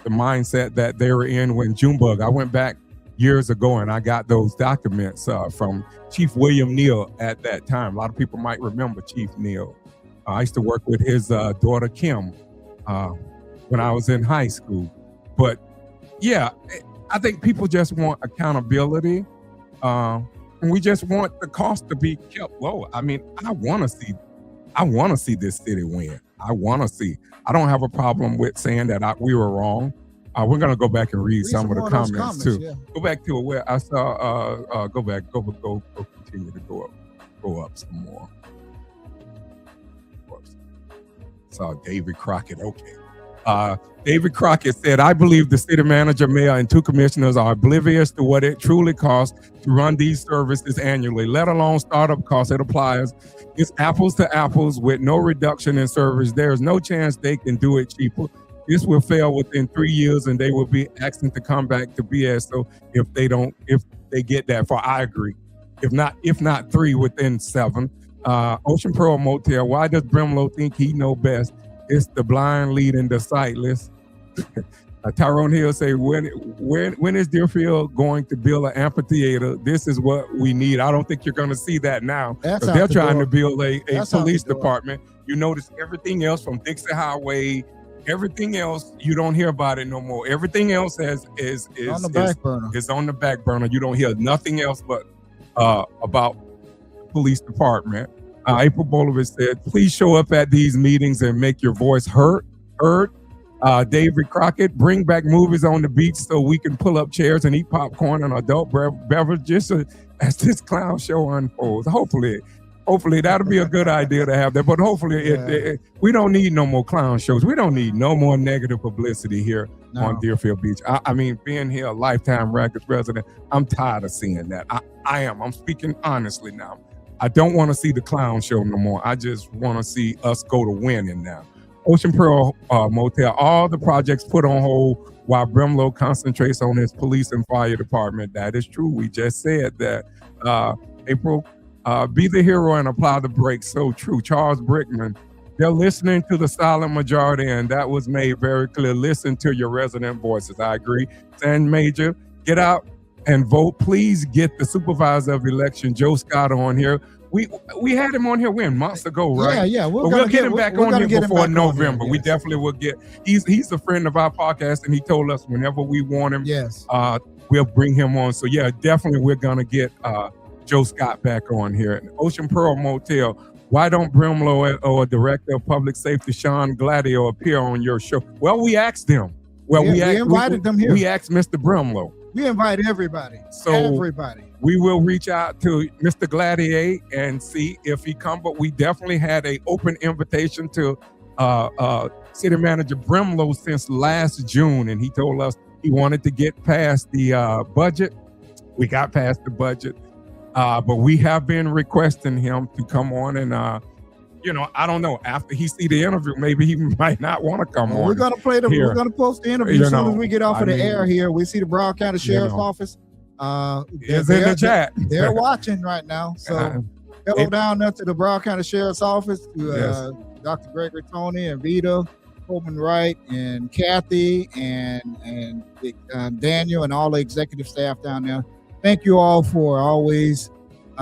mindset that they were in when Junebug, I went back years ago and I got those documents from Chief William Neal at that time. A lot of people might remember Chief Neal. I used to work with his daughter, Kim, when I was in high school. But yeah, I think people just want accountability. And we just want the cost to be kept low. I mean, I want to see this city win. I don't have a problem with saying that we were wrong. We're gonna go back and read some of the comments too. Yeah. Go back to where I saw. Go continue to go up some more. Saw David Crockett. Okay. David Crockett said, "I believe the city manager, mayor, and 2 commissioners are oblivious to what it truly costs to run these services annually, let alone startup costs. It applies. It's apples to apples with no reduction in service. There is no chance they can do it cheaper. This will fail within 3 years, and they will be asking to come back to BS. So if they get that far, I agree. If not 3, within 7. Ocean Pearl Motel. Why does Brimlow think he know best? It's the blind leading the sightless." Tyrone Hill say, when is Deerfield going to build an amphitheater? This is what we need. I don't think you're going to see that now. They're trying to build a police department. You notice everything else from Dixie Highway, everything else, you don't hear about it no more. Everything else is on the back burner. Is on the back burner. You don't hear nothing else but about the police department. April Bolovich said, "Please show up at these meetings and make your voice heard. David Crockett, bring back movies on the beach so we can pull up chairs and eat popcorn and adult beverages as this clown show unfolds." Hopefully that'll be a good idea to have that. But hopefully we don't need no more clown shows. We don't need no more negative publicity here on Deerfield Beach. I mean, being here a lifetime Rackets resident, I'm tired of seeing that. I am. I'm speaking honestly now. I don't want to see the clown show no more. I just want to see us go to winning now. Ocean Pearl Motel, all the projects put on hold while Brimlow concentrates on his police and fire department. That is true. We just said that. April, be the hero and apply the brakes. So true. Charles Brickman They're listening to the silent majority, and that was made very clear. Listen to your resident voices. I agree. San Major, get out and vote. Please get the supervisor of election, Joe Scott, on here. We had him on here months ago, right? Yeah. But we'll get him back on here before November. Yes. We definitely will get. He's a friend of our podcast, and he told us whenever we want him, Yes. we'll bring him on. So yeah, definitely we're gonna get Joe Scott back on here. And Ocean Pearl Motel. Why don't Brimlow or Director of Public Safety Sean Gladio appear on your show? Well, we asked them. Well, we invited them here. We asked Mr. Brimlow. We invite everybody. So everybody. We will reach out to Mr. Gladier and see if he come. But we definitely had an open invitation to City Manager Brimlow since last June, and he told us he wanted to get past the budget. We got past the budget, but we have been requesting him to come on and. I don't know. After he see the interview, maybe he might not want to come on. We're gonna play the. here. We're gonna post the interview as soon as we get off of the air here. We see the Broward County Sheriff's Office. It's in the chat. They're watching right now. So hello down there to the Broward County Sheriff's Office to Dr. Gregory Tony and Vita, Coleman Wright, and Kathy, and Daniel, and all the executive staff down there. Thank you all for always.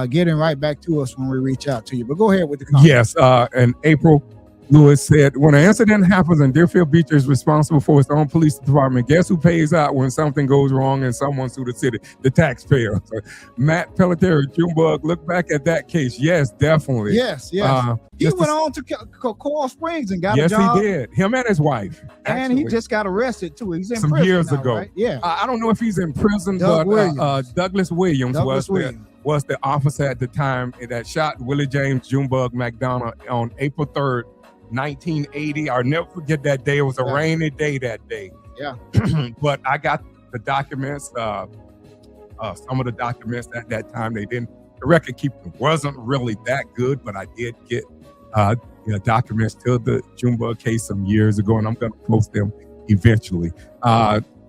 Getting right back to us when we reach out to you. But go ahead with the comment. Yes, and April Lewis said, when an incident happens and Deerfield Beach is responsible for its own police department, guess who pays out when something goes wrong and someone sues the city? The taxpayer. So, Matt Pelletier, Junebug, look back at that case. Yes, definitely. Yes. He went on to Coral Springs and got a job. Yes, he did. Him and his wife. And he just got arrested, too. He's in some prison years now, ago. Right? Yeah. I don't know if he's in prison, but Douglas Williams was the officer at the time that shot Willie James Junebug McDonald on April 3rd, 1980. I'll never forget that day. It was a rainy day that day. Yeah. But I got the documents, some of the documents at that time. The record keeping wasn't really that good, but I did get documents to the Junebug case some years ago, and I'm going to post them eventually.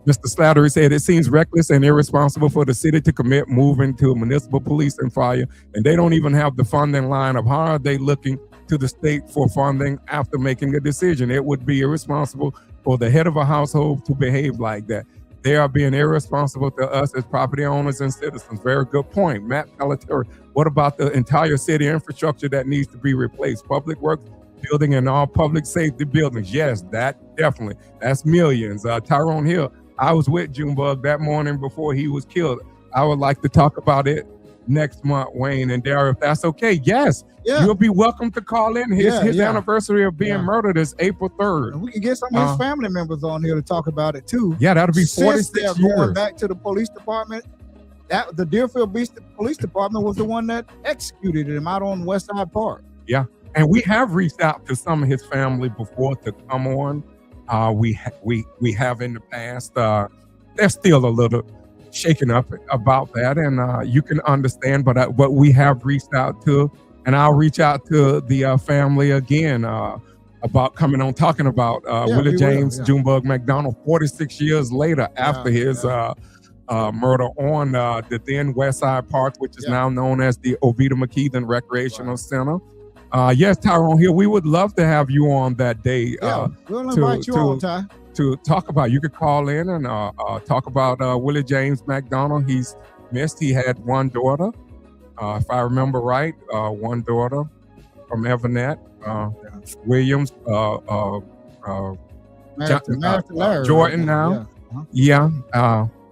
Mr. Slattery said, it seems reckless and irresponsible for the city to commit moving to municipal police and fire, and they don't even have the funding line of how are they looking to the state for funding after making a decision. It would be irresponsible for the head of a household to behave like that. They are being irresponsible to us as property owners and citizens. Very good point. Matt Pelletier, what about the entire city infrastructure that needs to be replaced? Public works building and all public safety buildings. Yes, that definitely. That's millions. Tyrone Hill, I was with Junebug that morning before he was killed. I would like to talk about it next month, Wayne and Dara, if that's okay. Yes, you'll be welcome to call in. His anniversary of being murdered is April 3rd. And we can get some of his family members on here to talk about it too. Yeah, that'll be 46 years. Going back to the police department, the Deerfield Beach Police Department was the one that executed him out on West Side Park. Yeah, and we have reached out to some of his family before to come on. We have in the past. They're still a little shaken up about that, and you can understand. But we have reached out to, and I'll reach out to the family again about coming on talking about Willie James Junebug McDonald 46 years later after his murder on the then West Side Park, which is now known as the Ovita McKeithen Recreational Center. Yes, Tyrone Hill, we would love to have you on that day. We'll invite you on, Ty. To talk about, you could call in and talk about Willie James McDonald. He's missed. He had one daughter, if I remember right, one daughter from Evanet Williams, Jordan now.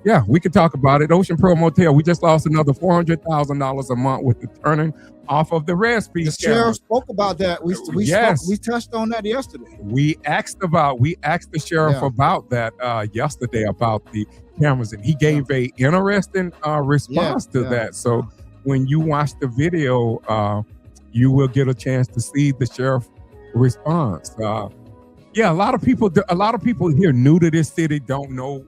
Yeah, we could talk about it. Ocean Pearl Motel, we just lost another $400,000 a month with the turning off of the red speed. The sheriff spoke about that. We touched on that yesterday. We asked the sheriff about that yesterday about the cameras, and he gave a interesting response to that. So when you watch the video, you will get a chance to see the sheriff response. A lot of people here new to this city don't know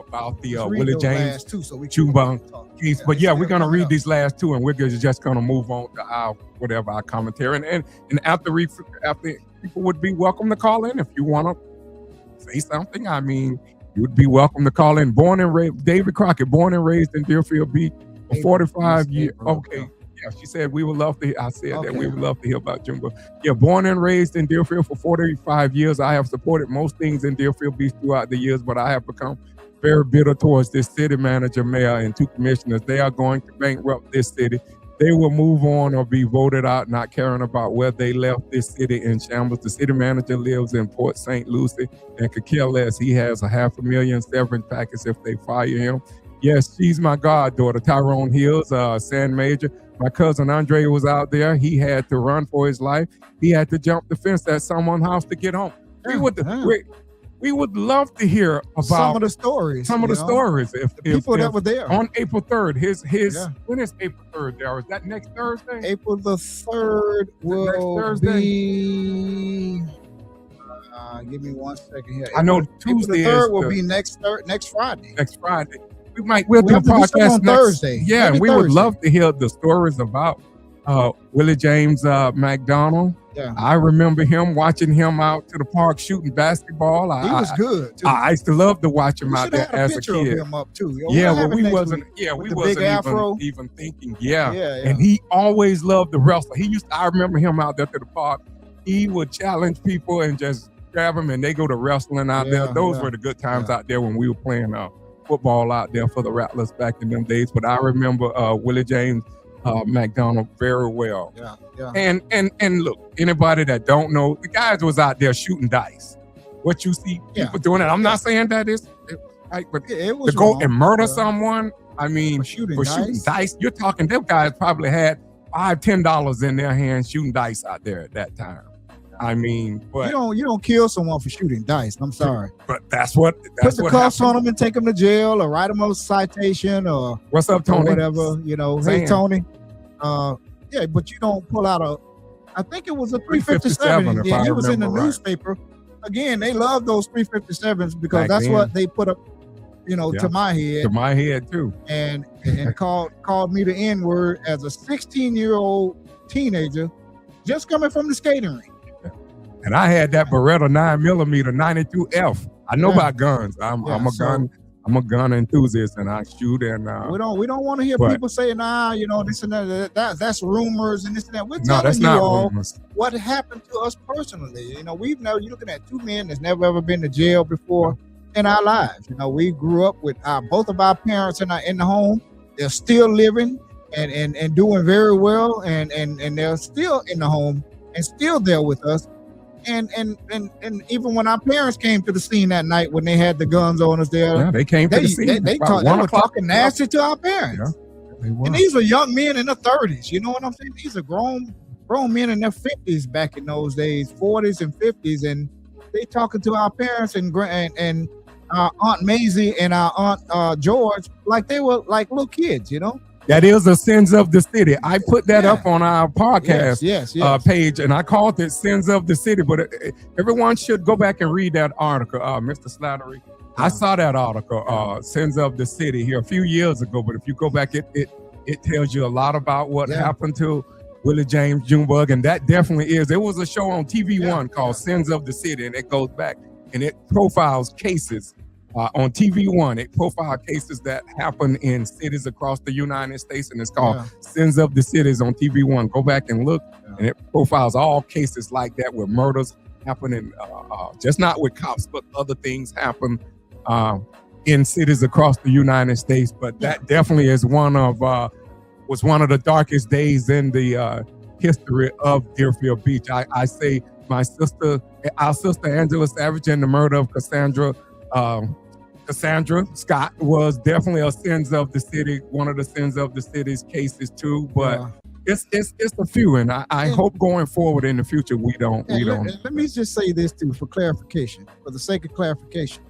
about the Willie James Junebug case. But we're going to read these last two, and we're just going to move on to our commentary. And after people would be welcome to call in if you want to say something. I mean, you would be welcome to call in. Born and raised, David Crockett, born and raised in Deerfield Beach for 45 years. Okay. Yeah, she said we would love to. I said that we Okay. would love to hear about Junebug. Yeah, born and raised in Deerfield for 45 years. I have supported most things in Deerfield Beach throughout the years, but I have become very bitter towards this city manager, mayor, and 2 commissioners. They are going to bankrupt this city. They will move on or be voted out, not caring about where they left this city in shambles. The city manager lives in Port St. Lucie and could care less. He has a $500,000 severance package if they fire him. Yes, she's my goddaughter, Tyrone Hills, San Major. My cousin Andre was out there. He had to run for his life. He had to jump the fence at someone's house to get home. Yeah, yeah. We would love to hear about some of the stories. some of the you know? stories. If People that were there. on April 3rd, Yeah. when is April 3rd there? Is that next Thursday? April the 3rd will Thursday? be. Give me 1 second here. I know April Tuesday the 3rd is will the- be next Friday. Next Friday. We'll do We a have to do something podcast on next Thursday. Yeah, Maybe we would Thursday. love to hear the stories about Willie James McDonald. Yeah. I remember him watching him out to the park shooting basketball. He was good too. I used to love to watch him We out should there have had a as a picture of kid. him up too. Yeah, We'll but have it we next wasn't. week Yeah, we with the wasn't big afro. even thinking. Yeah. Yeah. And he always loved to wrestle. I remember him out there to the park. He would challenge people and just grab them, and they go to wrestling out there. Yeah, Those yeah, were the good times yeah. out there when we were playing football out there for the Rattlers back in them days. But I remember Willie James McDonald very well. Yeah. And look, anybody that don't know, the guys was out there shooting dice. What you see Yeah. people doing it. I'm not saying that it's right, but Yeah, it to was go wrong. and murder Yeah. someone, I mean, For shooting for dice. shooting dice, you're talking, them guys probably had $5-10 in their hands shooting dice out there at that time. I mean, but You don't kill someone for shooting dice. I'm sorry. that's what Put the cuffs happened. on them and take them to jail, or write them a citation, or What's up, Tony? whatever. Hey Saying. Tony. Yeah, but you don't pull out I think it was a 357. if Yeah, I he was in the remember right. newspaper. Again, they love those 357s because Back that's then. what they put up, Yeah. to my head, To my head too. and called me the N-word as a 16-year-old teenager just coming from the skating rink. And I had that Beretta 9mm 92F. I know Yeah. about guns. I'm Yeah, I'm a gun enthusiast, and I shoot. And We don't want to hear but- people say, this and that's rumors and this and that. We're no, telling that's you not all rumors. what happened to us personally. You're looking at two men that's never ever been to jail before in our lives. We grew up with both of our parents in the home. They're still living and doing very well, and they're still in the home and still there with us. And even when our parents came to the scene that night when they had the guns on us there, Yeah, they came to they the scene. they about 1 were o'clock. talking nasty to our parents. Yeah, they were. And these are young men in their 30s. You know what I'm saying? These are grown men in their 50s back in those days, 40s and 50s, and they talking to our parents and our Aunt Maisie and our Aunt George like they were like little kids. That is the sins of the city. I put that Yeah. up on our podcast Yes. page, and I called it Sins of the City. But everyone should go back and read that article, Mr. Slattery. I saw that article, Sins of the City, here a few years ago. But if you go back, it tells you a lot about what Yeah. happened to Willie James Junebug, and that definitely is. There was a show on TV1 called Sins of the City, and it goes back and it profiles cases. On TV1, it profiled cases that happen in cities across the United States, and it's called Sins of the Cities on TV1. Go back and look, and it profiles all cases like that where murders happen, and just not with cops, but other things happen in cities across the United States. But that definitely is was one of the darkest days in the history of Deerfield Beach. I say our sister Angela Savage, and the murder of Cassandra Scott was definitely a Sins of the City, one of the Sins of the City's cases too. But it's a few, and I hope going forward in the future we don't. Let me just say this too, for clarification, for the sake of clarification.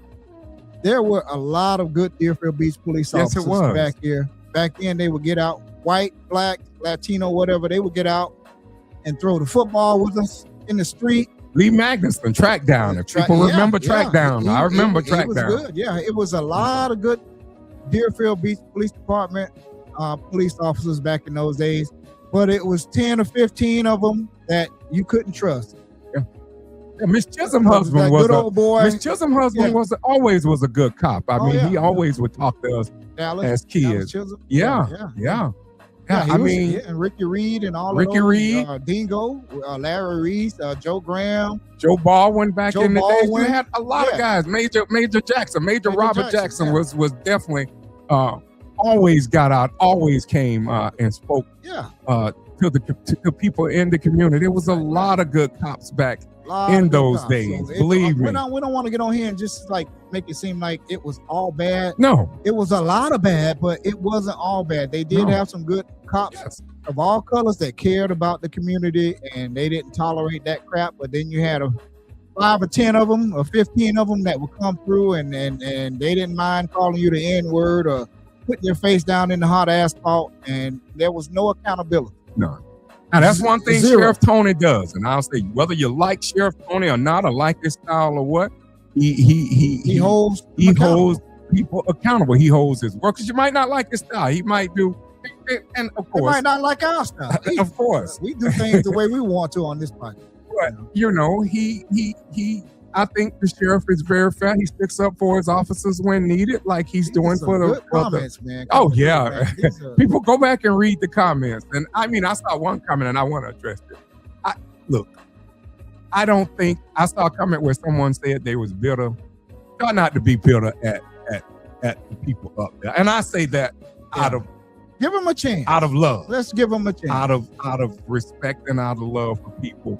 There were a lot of good Deerfield Beach police Yes, it officers was. back here. Back then, they would get out, white, black, Latino, whatever. They would get out and throw the football with us in the street. Lee Magnuson, Track Down. If people remember Track Down, I remember Track It was Down. good. Yeah, it was a lot of good Deerfield Beach Police Department police officers back in those days. But it was 10 or 15 of them that you couldn't trust. Yeah, Miss Chisholm That husband was good old boy. Miss Chisholm husband always was a good cop. I mean, yeah. he always would talk to us Dallas, as Dallas kids. Chisholm. Yeah. Yeah, he I was- mean, yeah, and Ricky Reed and all Ricky of those, Reed. Dingo, Larry Reese, Joe Graham. Joe Baldwin back Joe in the days. You Baldwin. had a lot of Yeah. guys. Major Jackson, Major Major Robert Jackson, Jackson yeah. was definitely always got out, always came and spoke Yeah, to the people in the community. There was a lot of good cops back. lot In of good those cops. days, So believe we me. don't want to get on here and just like make it seem like it was all bad. No, It was a lot of bad, but it wasn't all bad. They did No. have some good cops yes, of all colors that cared about the community, and they didn't tolerate that crap. But then you had 5 or 10 of them or 15 of them that would come through, and they didn't mind calling you the N-word or putting your face down in the hot asphalt, and there was no accountability. no. Now that's one thing Zero. Sheriff Tony does, and I'll say whether you like Sheriff Tony or not, or like his style or what, He holds he them accountable. holds people accountable. He holds his work, because you might not like his style. He might do, and of They course, might not like our stuff. of course, We do things the way we want to on this podcast. but you know, he. I think the sheriff is very fair. He sticks up for his officers when needed, like he's doing Some for good the. comments, man. Oh, yeah. Man, these are- People go back and read the comments, and I mean, I saw one comment, and I want to address it. Look, I don't think I saw a comment where someone said they was bitter. Try not to be bitter at the people up there, and I say that out of Give them a chance. love. Let's give them a chance. out of respect and out of love for people.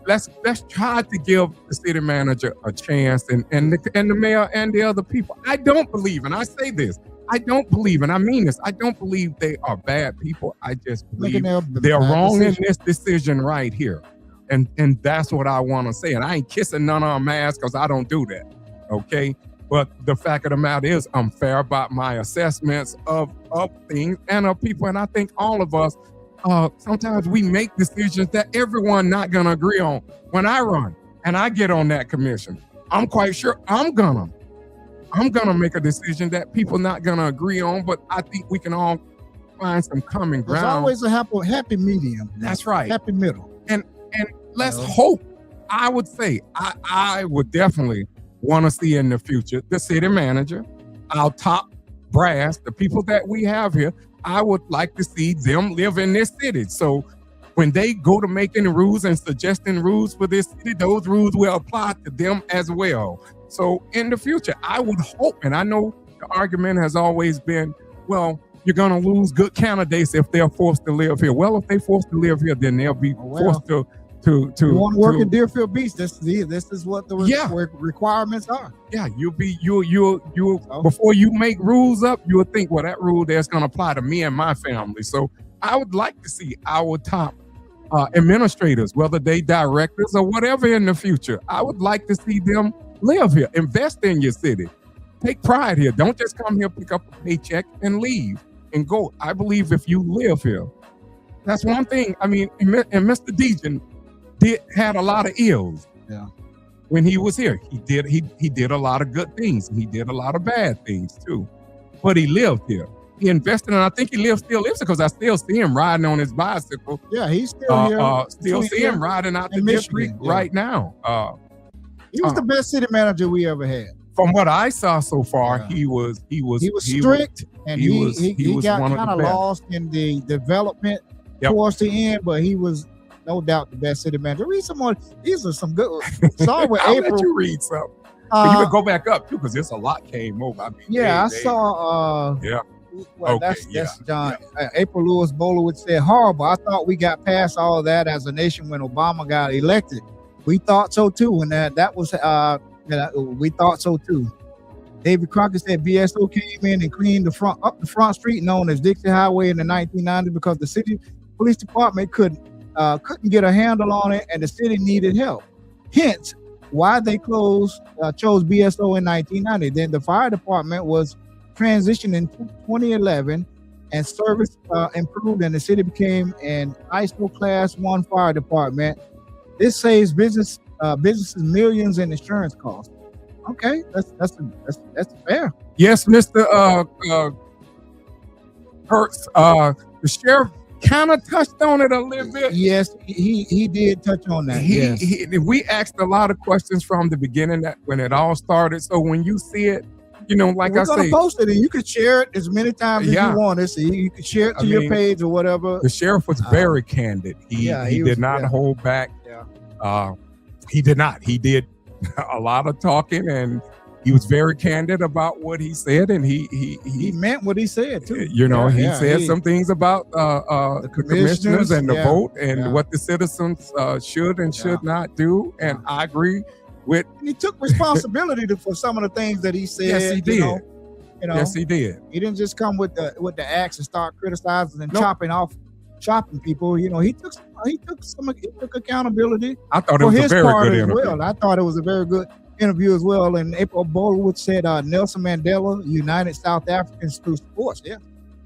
Let's try to give the city manager a chance, and the mayor and the other people. I don't believe, and I say this, I don't believe, and I mean this, I don't believe they are bad people. I just Making believe their they're bad wrong decision. in this decision right here. And that's what I want to say. And I ain't kissing none of them ass, because I don't do that. Okay. But the fact of the matter is, I'm fair about my assessments of things and of people. And I think all of us, sometimes we make decisions that everyone not gonna agree on. When I run and I get on that commission, I'm quite sure I'm gonna make a decision that people not gonna agree on. But I think we can all find some common There's ground. always a happy medium. That's right. Happy middle. And let's Yeah. hope. I would say I would definitely want to see in the future the city manager, our top brass, the people that we have here. I would like to see them live in this city. So when they go to making rules and suggesting rules for this city, those rules will apply to them as well. So in the future, I would hope, and I know the argument has always been, well, you're going to lose good candidates if they're forced to live here. Well, if they're forced to live here, then they'll be Oh, well. forced to You want to work in Deerfield Beach? This is what the Yeah. requirements are. yeah, you So- before you make rules up, you'll think, well, that rule there's going to apply to me and my family. So I would like to see our top administrators, whether they directors or whatever in the future, I would like to see them live here, invest in your city, take pride here. Don't just come here, pick up a paycheck and leave and go. I believe if you live here, that's one thing. I mean, and Mr. Dejan had a lot of ills. Yeah. When he was here, he did a lot of good things, and he did a lot of bad things too. But he lived here. He invested, and I think he still lives here, because I still see him riding on his bicycle. Yeah, he's still here. Still between see him here riding out to and Deer Michigan, Creek yeah. right now. He was the best city manager we ever had. From what I saw so far, Yeah. he was He was strict, and he he was got one of kind the of best. lost in the development Yep. towards the end, but he was no doubt the best city manager. Read some more. These are some good. Sorry with I'll let April. you read something. But you Uh, could go back up too, because there's a lot came over. I mean, yeah, I they- saw. Yeah. Well, Okay, that's John. April Lewis Bolowitz said horrible. I thought we got past all of that as a nation when Obama got elected. We thought so too. When that was we thought so too. David Crockett said BSO came in and cleaned up the front street known as Dixie Highway in the 1990s because the city police department couldn't get a handle on it, and the city needed help. Hence, why they chose BSO in 1990. Then the fire department was transitioned in 2011, and service improved, and the city became an ISO Class 1 fire department. This saves businesses millions in insurance costs. Okay, that's fair. Yes, Mr. Hertz. The sheriff kind of touched on it a little bit. Yes, he did touch on that. Yes. We asked a lot of questions from the beginning, that when it all started. So when you see it, like we're I gonna say, post it, and you can share it as many times as Yeah. you want it. So you can share it to I your mean, page or whatever. the sheriff was very candid. He was- did not hold back. Yeah. He did not. He did a lot of talking, and he was very candid about what he said, and He meant what he said too. he said some things about the commissioners and the yeah, vote and yeah. what the citizens should and should not do. And I agree with. And he took responsibility for some of the things that he said. Yes, he did. You know, Yes, he did. he didn't just come with the axe and start criticizing and Nope. chopping people. You know, he took accountability I thought it for was a his very part good as interview. well. I thought it was a very good interview as well. And April Bowlwood said Nelson Mandela united South Africans through sports. Yeah,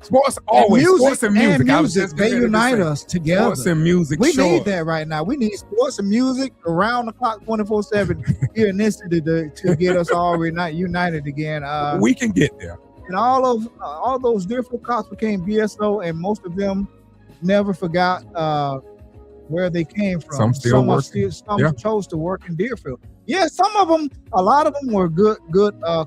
Sports always. and Sports and music. I was music, just they getting ready to unite say, us together. Sports and music. We sure. need that right now. We need sports and music around the clock, 24/7 here in this city to get us all united again. We can get there. And all those Deerfield cops became BSO, and most of them never forgot where they came from. Some still working. Some chose to work in Deerfield. Yeah, some of them, a lot of them were good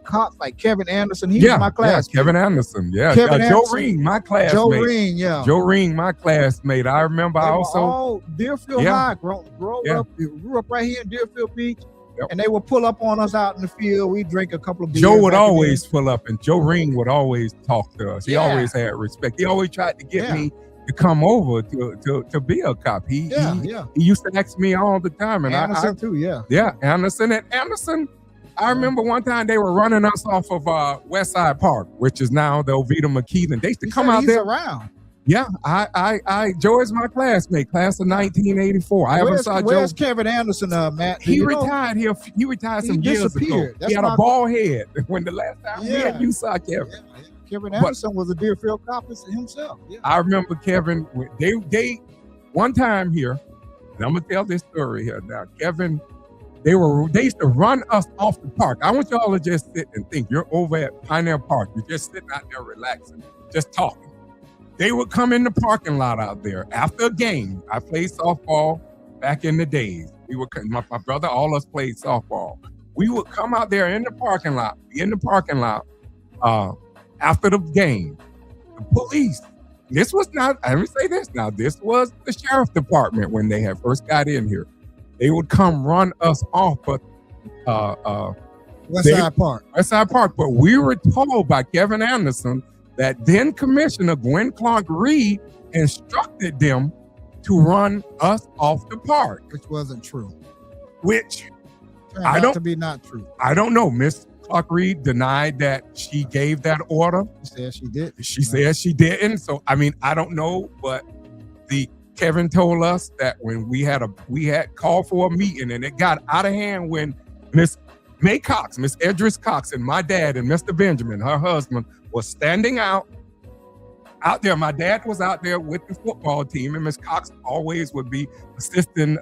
cops, like Kevin Anderson. He was my classmate. Kevin Anderson. Yeah, Kevin Joe Anderson. Ring, my classmate. Joe Ring, yeah. Joe Ring, my classmate. I remember They were also. all Deerfield Yeah. High, grew up right here in Deerfield Beach. Yep. And they would pull up on us out in the field. We drink a couple of beers. Joe would back always pull up, and Joe Ring would always talk to us. He Yeah. always had respect. He always tried to get Yeah. me to come over to be a cop. He used to ask me all the time, and Anderson too, yeah. Anderson and Anderson. I remember one time they were running us off of West Side Park, which is now the Oviedo McKeelan. They used to come out he's there. around. Yeah, Joe is my classmate, class of 1984. I ever saw Joe. Where's Kevin Anderson, Matt? Do He you know? retired here. He retired He some years ago. disappeared. That's He had a my- bald head when the last time me Yeah. and you saw Kevin. Yeah. Kevin Anderson was a Deerfield cop himself. Yeah. I remember Kevin. They one time here, and I'm gonna tell this story here now. Kevin, they used to run us off the park. I want y'all to just sit and think. You're over at Pioneer Park. You're just sitting out there relaxing, just talking. They would come in the parking lot out there after a game. I played softball back in the days. We would, my brother, all us played softball. We would come out there in the parking lot, after the game. The police. This was not, let me say this now, this was the sheriff department when they had first got in here. They would come run us off, but West Side Park. West Side Park. But we were told by Kevin Anderson that then Commissioner Gwen Clark Reed instructed them to run us off the park. Which wasn't true. Which Turned I out don't- to be not true. I don't know. Miss Clark Reed denied that she gave that order. She said she did. She said she didn't. So I mean, I don't know, but Kevin told us that when we had called for a meeting and it got out of hand when Miss May Cox, Miss Edris Cox, and my dad and Mr. Benjamin, her husband, was standing out there. My dad was out there with the football team, and Miss Cox always would be assisting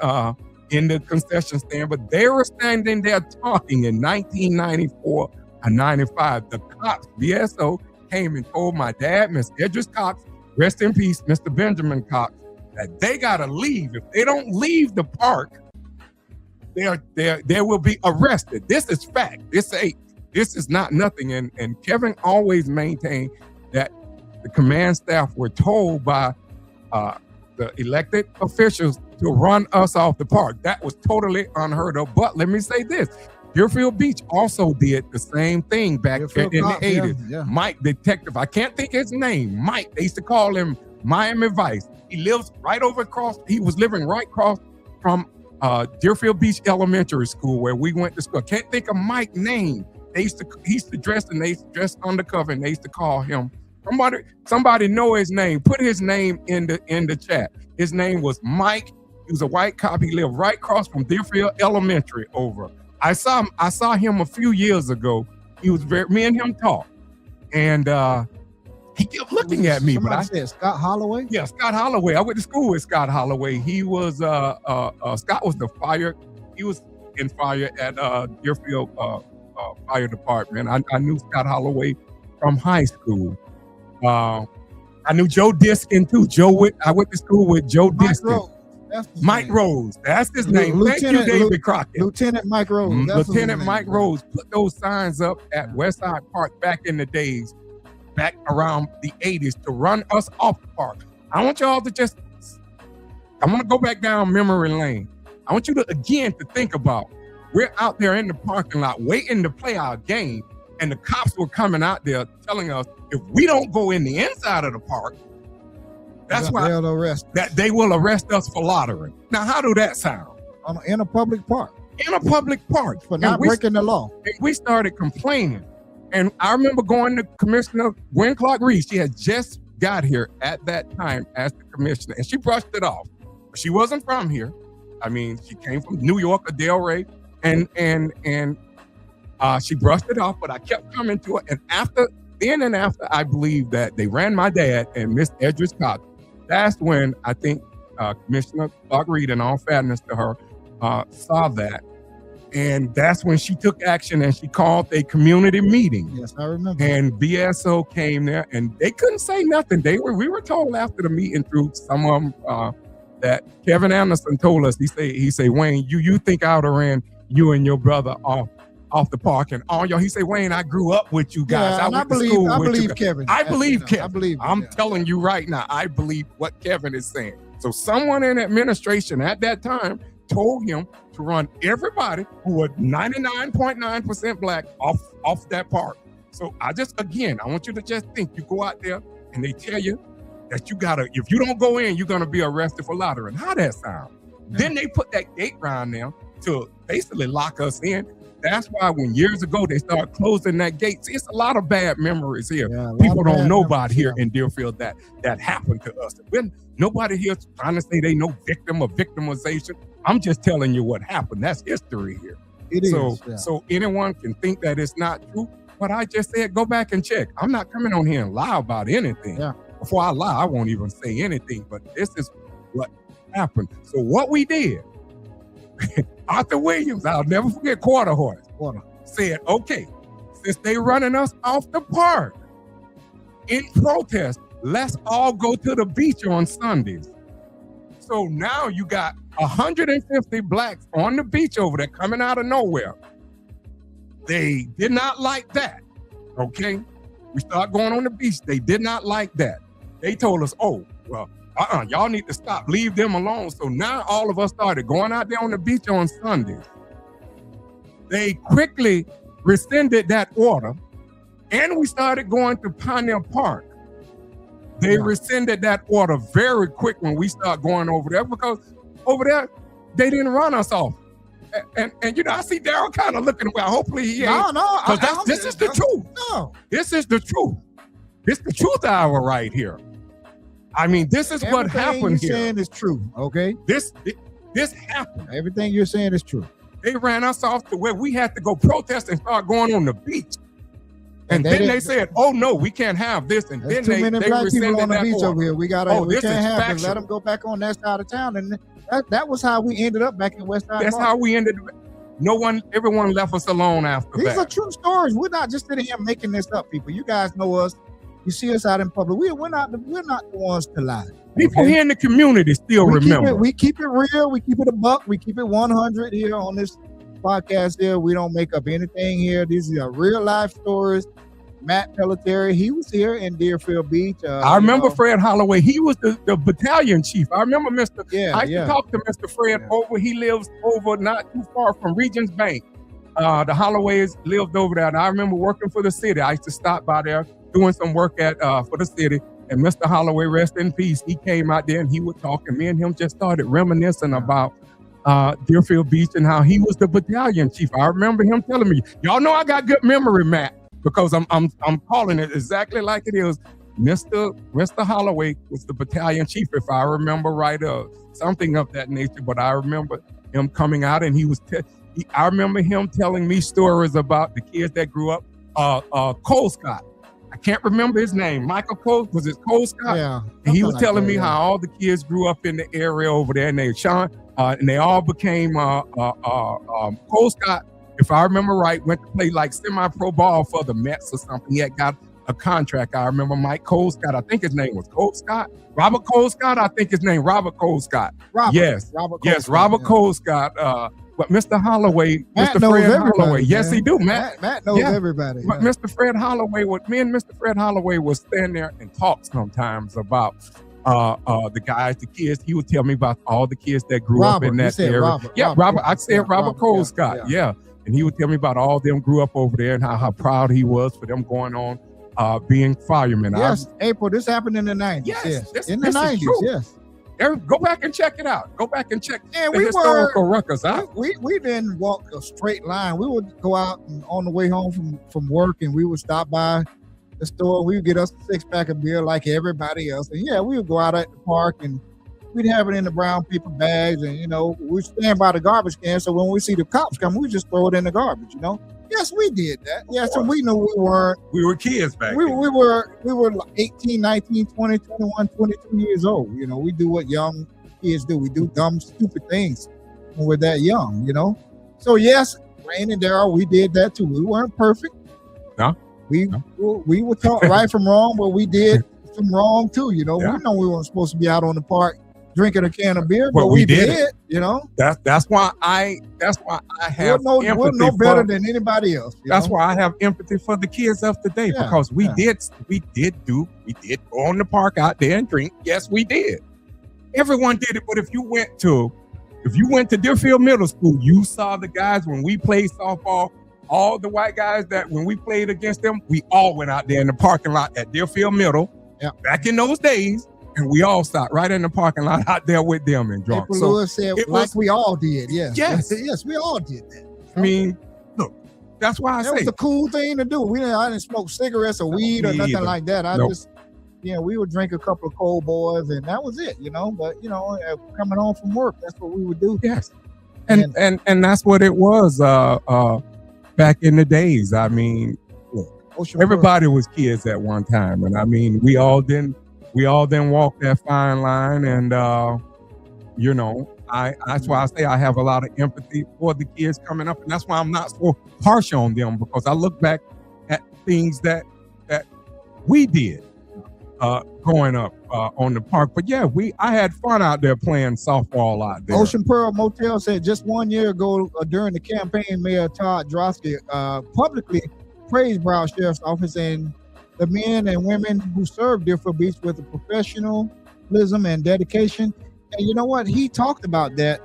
in the concession stand, but they were standing there talking in 1994 and 95. The cops, BSO, came and told my dad, Miss Edris Cox, rest in peace, Mr. Benjamin Cox, that they gotta leave. If they don't leave the park, they will be arrested. This is fact. This is not nothing. And Kevin always maintained that the command staff were told by the elected officials to run us off the park. That was totally unheard of. But let me say this. Deerfield Beach also did the same thing back in Deerfield the cop, 80s. yeah. Mike, detective, I can't think his name. Mike, they used to call him Miami Vice. He lives right over across, he was living right across from Deerfield Beach Elementary School where we went to school. I can't think of Mike's name. He used to dress undercover, and they used to call him. Somebody know his name. Put his name in the chat. His name was Mike. He was a white cop. He lived right across from Deerfield Elementary over. I saw him a few years ago. Me and him talked, and he kept looking at me. Somebody But said Scott Holloway. yeah, Scott Holloway. I went to school with Scott Holloway. He was Scott was the fire. He was in fire at Deerfield Fire Department. I knew Scott Holloway from high school. I knew Joe Diskin too. I went to school with Joe Mike Diskin. Rose. That's his Mike name. Rose. That's his name. Thank you, David Crockett. Lieutenant Mike Rose. That's Lieutenant his Mike name. Rose put those signs up at Westside Park back in the days, back around the 80s, to run us off the park. I want y'all to just, I want to go back down memory lane. I want you to, again, to think about, we're out there in the parking lot waiting to play our game, and the cops were coming out there telling us if we don't go in the inside of the park, that's why they'll arrest that they will arrest us for loitering. Now, how do that sound? in a public park In a public park. for not breaking the law. And we started complaining. And I remember going to Commissioner Gwen Clark Reed. She had just got here at that time as the commissioner, and she brushed it off. She wasn't from here. I mean, she came from New York or Delray, and she brushed it off, but I kept coming to her. And after I believe that they ran my dad and Miss Edris Cox, that's when I think Commissioner Clark Reed, in all fairness to her, saw that. And that's when she took action and she called a community meeting. Yes, I remember. And BSO came there and they couldn't say nothing. We were told after the meeting through some of them that Kevin Anderson told us, he say, Wayne, you think I would have ran you and your brother off the park and all y'all. He said, Wayne, I grew up with you guys. Yeah, I believe Kevin. I believe Kevin. I believe I'm telling you right now, I believe what Kevin is saying. So someone in administration at that time told him to run everybody who was 99.9% black off that park. So I want you to just think, you go out there and they tell you that if you don't go in, you're gonna be arrested for loitering. How that sound? Yeah. Then they put that gate round there to basically lock us in. That's why when years ago they started closing that gate. See, it's a lot of bad memories here. Yeah, people don't know about here in Deerfield that happened to us. Nobody here is trying to say they know victim or victimization. I'm just telling you what happened. That's history here. It is. So anyone can think that it's not true. But I just said, go back and check. I'm not coming on here and lie about anything. Yeah. Before I lie, I won't even say anything. But this is what happened. So what we did, Arthur Williams, I'll never forget, Quarter Horse, said, okay, since they running us off the park in protest, let's all go to the beach on Sundays. So now you got 150 blacks on the beach over there coming out of nowhere. They did not like that, okay? We start going on the beach. They did not like that. They told us, oh, well, y'all need to stop, leave them alone. So now all of us started going out there on the beach on Sundays. They quickly rescinded that order, and we started going to Pioneer Park. They rescinded that order very quick when we start going over there, because over there, they didn't run us off. And you know, I see Daryl kind of looking away. Hopefully he ain't. No. This is the truth. No. This is the truth. This is the truth hour right here. I mean, this is what happened here. Everything you're saying is true, okay? This happened. Everything you're saying is true. They ran us off to where we had to go protest and start going on the beach. And then they said, oh, no, we can't have this. And then too many black people on the beach over here. We can't have this. Let them go back on that side of town. And that was how we ended up back in West Side. That's how we ended up. Everyone left us alone after that. These are true stories. We're not just sitting here making this up, people. You guys know us. You see us out in public. We're not the ones to lie. People here in the community still remember. We keep it real. We keep it a buck. We keep it 100 here on this podcast here. We don't make up anything here. These are real life stories. Matt Pelletieri, he was here in Deerfield Beach. I remember Fred Holloway. He was the battalion chief. I remember I used to talk to Mr. Fred over. He lives over not too far from Regions Bank. The Holloways lived over there. And I remember working for the city. I used to stop by there doing some work for the city. And Mr. Holloway, rest in peace, he came out there and he would talk. And me and him just started reminiscing about Deerfield Beach and how he was the battalion chief. I remember him telling me, y'all know I got good memory, Matt, because I'm calling it exactly like it is. Mr. Holloway was the battalion chief, if I remember right, something of that nature. But I remember him coming out and I remember him telling me stories about the kids that grew up. Cole Scott, I can't remember his name. Michael Cole, was it Cole Scott? Yeah. And he was telling me how all the kids grew up in the area over there, and they all became Cole Scott, if I remember right, went to play like semi-pro ball for the Mets or something. He had got a contract. I remember Mike Colescott. I think his name was Colescott. Robert Colescott. I think his name Robert Colescott. Robert. Yes. Robert. Yes, Colescott, Robert yeah. Colescott. But Mr. Holloway, Matt Mr. knows Fred everybody, Holloway. Yes, man. he do, Matt. Matt knows Yeah. everybody. But yeah. Mr. Fred Holloway, me and Mr. Fred Holloway would stand there and talk sometimes about the guys, the kids. He would tell me about all the kids that grew up Robert, in you that said area. Robert, Yeah, Robert, Robert. I said yeah, Robert Robert, yeah, Colescott. Yeah. And he would tell me about all them grew up over there and how proud he was for them going on being firemen. Yes, April. This happened in the 90s. Yes, this- in the this is 90s. true. Yes. Go back and check it out. Go back and check And the we historical records out. We didn't walk a straight line. We would go out and on the way home from work, and we would stop by the store. We would get us a 6-pack of beer like everybody else. And yeah, we would go out at the park and we'd have it in the brown paper bags, and we'd stand by the garbage can. So when we see the cops come, we just throw it in the garbage. Yes, we did that. Yes, and we knew we weren't. We were kids back We then. were like 18, 19, 20, 21, 22 years old. We do what young kids do. We do dumb, stupid things when we're that young, So yes, Rain and Daryl, we did that too. We weren't perfect. No. We were taught right from wrong, but we did some wrong too. Yeah. We know we weren't supposed to be out on the park drinking a can of beer, But but we we did did. That's why I have We're empathy no better for, than anybody else. That's why I have empathy for the kids of today, Yeah, because we yeah. did go on the park out there and drink. Yes, we did. Everyone did it. But if you went to Deerfield Middle School, you saw the guys when we played softball. All the white guys that when we played against them, we all went out there in the parking lot at Deerfield Middle. Yeah. Back in those days, and we all sat right in the parking lot out there with them and drunk. April So Lewis said, it like was- we all did. Yes. Yes. Yes, we all did that. I mean, look, that's why I That was say the cool thing to do. I didn't smoke cigarettes or weed or me nothing either. like that. Nope. We would drink a couple of cold boys and that was it, But coming home from work, that's what we would do. yes, and that's what it was back in the days. I mean, Ocean everybody was kids at one time, and I mean, we all then walk that fine line, and that's why I say I have a lot of empathy for the kids coming up, and that's why I'm not so harsh on them, because I look back at things that we did growing up on the park. But yeah, I had fun out there playing softball out there. Ocean Pearl Motel said just 1 year ago during the campaign, Mayor Todd Drosky publicly praised Broward Sheriff's Office and the men and women who serve Deerfield Beach with a professionalism and dedication. And you know what? He talked about that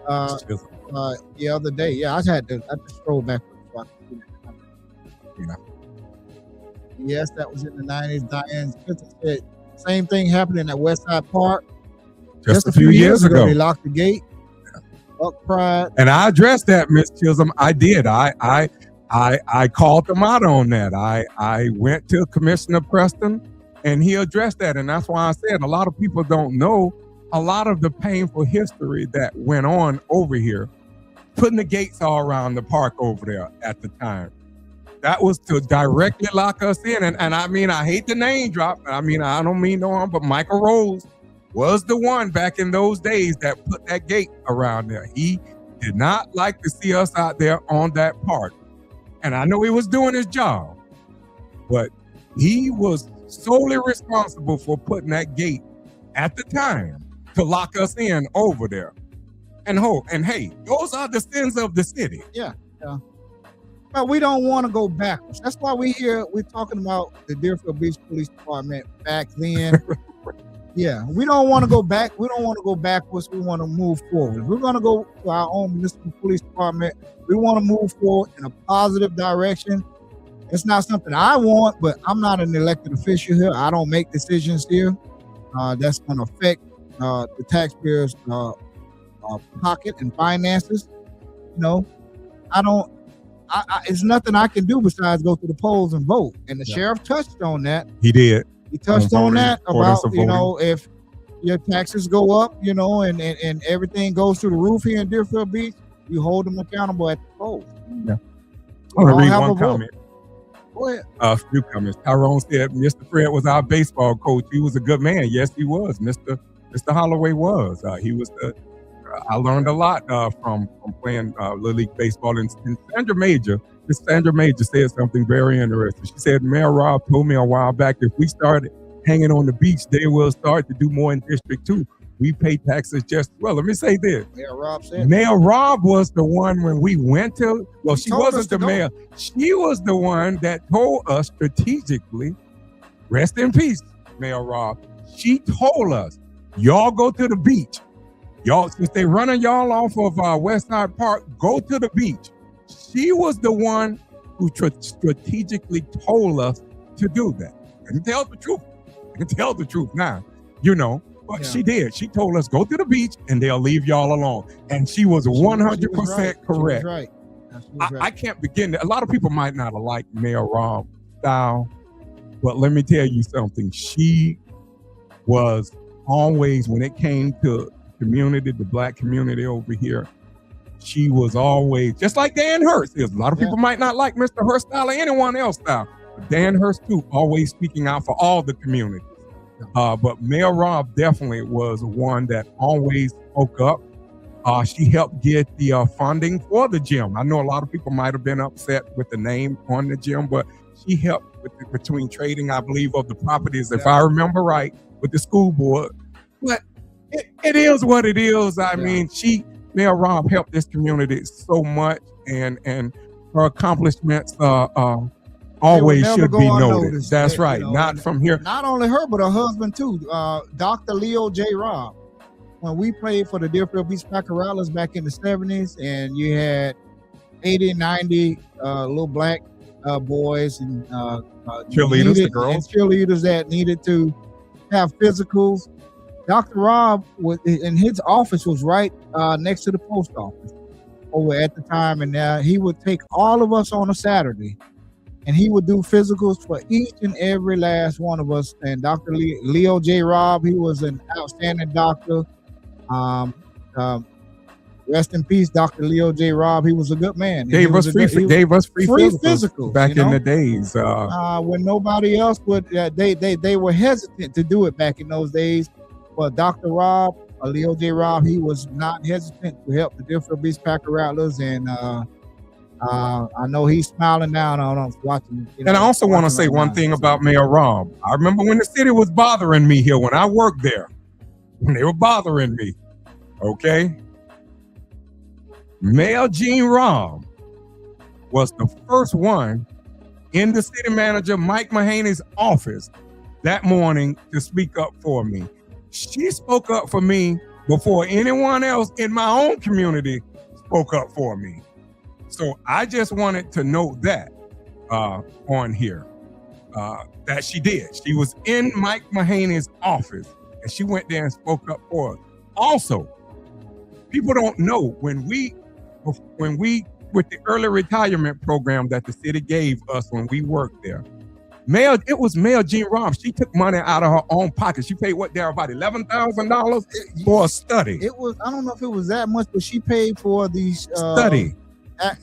the other day. Yeah, I just scrolled back. Yeah. Yes, that was in the 90s. Diane Spencer said same thing happening at Westside Park. Just a few years ago. They locked the gate. Buck Pride. And I addressed that, Miss Chisholm. I did. I called them out on that. I went to Commissioner Preston, and he addressed that. And that's why I said a lot of people don't know a lot of the painful history that went on over here, putting the gates all around the park over there at the time. That was to directly lock us in. And I mean, I hate the name drop. I mean, I don't mean no harm, but Michael Rose was the one back in those days that put that gate around there. He did not like to see us out there on that park. And I know he was doing his job, but he was solely responsible for putting that gate at the time to lock us in over there. And hey, those are the sins of the city. But we don't want to go backwards. That's why we're talking about the Deerfield Beach Police Department back then. Yeah, we don't want to go back. We don't want to go backwards. We want to move forward. We're going to go to our own municipal police department. We want to move forward in a positive direction. It's not something I want, but I'm not an elected official here. I don't make decisions here. That's going to affect the taxpayers' pocket and finances. It's nothing I can do besides go to the polls and vote. And the sheriff touched on that. He did. He touched on that about, voting. if your taxes go up, and everything goes through the roof here in Deerfield Beach, you hold them accountable at the polls. Yeah. I want to read have a one vote. comment. Go ahead. A few comments. Tyrone said, Mr. Fred was our baseball coach. He was a good man. Yes, he was. Mr. Holloway was. He was the I learned a lot from playing Little League Baseball. And Miss Sandra Major said something very interesting. She said, Mayor Rob told me a while back, if we started hanging on the beach, they will start to do more in District 2. We pay taxes just well. Let me say this. Mayor Rob said. Mayor Rob was the one when we went to, well, she told us wasn't to the go. mayor. She was the one that told us strategically, rest in peace, Mayor Rob. She told us, y'all go to the beach. Y'all, since they running y'all off of West Side Park, go to the beach. She was the one who strategically told us to do that. I can tell the truth. I can tell the truth now, but Yeah. she did. She told us, go to the beach and they'll leave y'all alone. And she was 100% correct. Right. I can't begin to, a lot of people might not have liked Mayor Rob style, but let me tell you something. She was always, when it came to community, the Black community over here, she was always, just like Dan Hurst. A lot of people might not like Mr. Hurst style or anyone else style, but Dan Hurst too, always speaking out for all the community. But Mayor Rob definitely was one that always spoke up. She helped get the funding for the gym. I know a lot of people might have been upset with the name on the gym, but she helped between trading, I believe, of the properties, if I remember right, with the school board. But it is what it is. I mean, Mayor Rob helped this community so much, and her accomplishments always never should go be unnoticed. noticed. That's right. Not from here. Not only her, but her husband too, Dr. Leo J. Rob. When we played for the Deerfield Beach Packerellas back in the 70s, and you had 80, 90 little black boys and Cheerleaders, the girls. and cheerleaders that needed to have physicals. Dr. Rob was, and his office was right next to the post office over at the time, and he would take all of us on a Saturday, and he would do physicals for each and every last one of us. And Dr. Leo J. Rob, he was an outstanding doctor. Rest in peace, Dr. Leo J. Rob. He was a good man. Gave us free physicals back you know? in the days. When nobody else would, they were hesitant to do it back in those days. But Dr. Rob, Leo J. Rob, he was not hesitant to help the Deerfield Beach Packerellas, and I know he's smiling down on us watching. And I also want to say one thing about Mayor Rob. I remember when the city was bothering me here when I worked there. When they were bothering me, okay? Mayor Gene Robb was the first one in the city manager Mike Mahaney's office that morning to speak up for me. She spoke up for me before anyone else in my own community spoke up for me. So I just wanted to note that on here, that she did. She was in Mike Mahaney's office, and she went there and spoke up for us. Also, people don't know when we with the early retirement program that the city gave us when we worked there, it was Mayor Gene Robb. She took money out of her own pocket. She paid what there, about $11,000 for a study. It was, I don't know if it was that much, but she paid for these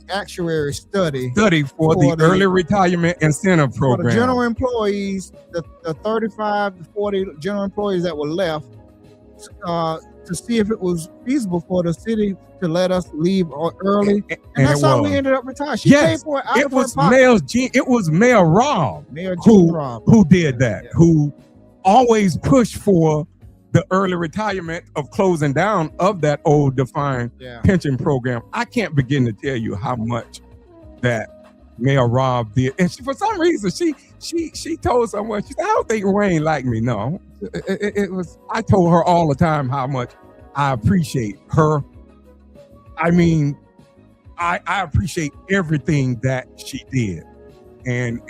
actuary study for the early retirement incentive program. For the general employees, the 35 to 40 general employees that were left, to see if it was feasible for the city to let us leave early, and that's how we ended up retired. She paid for it out of her pocket. It was Mayor Robb who did that, who always pushed for the early retirement of closing down of that old defined pension program. I can't begin to tell you how much that Mayor Robb did. And for some reason, she told someone, she said, I don't think Wayne liked me. No, it was, I told her all the time how much I appreciate her. I mean, I appreciate everything that she did. And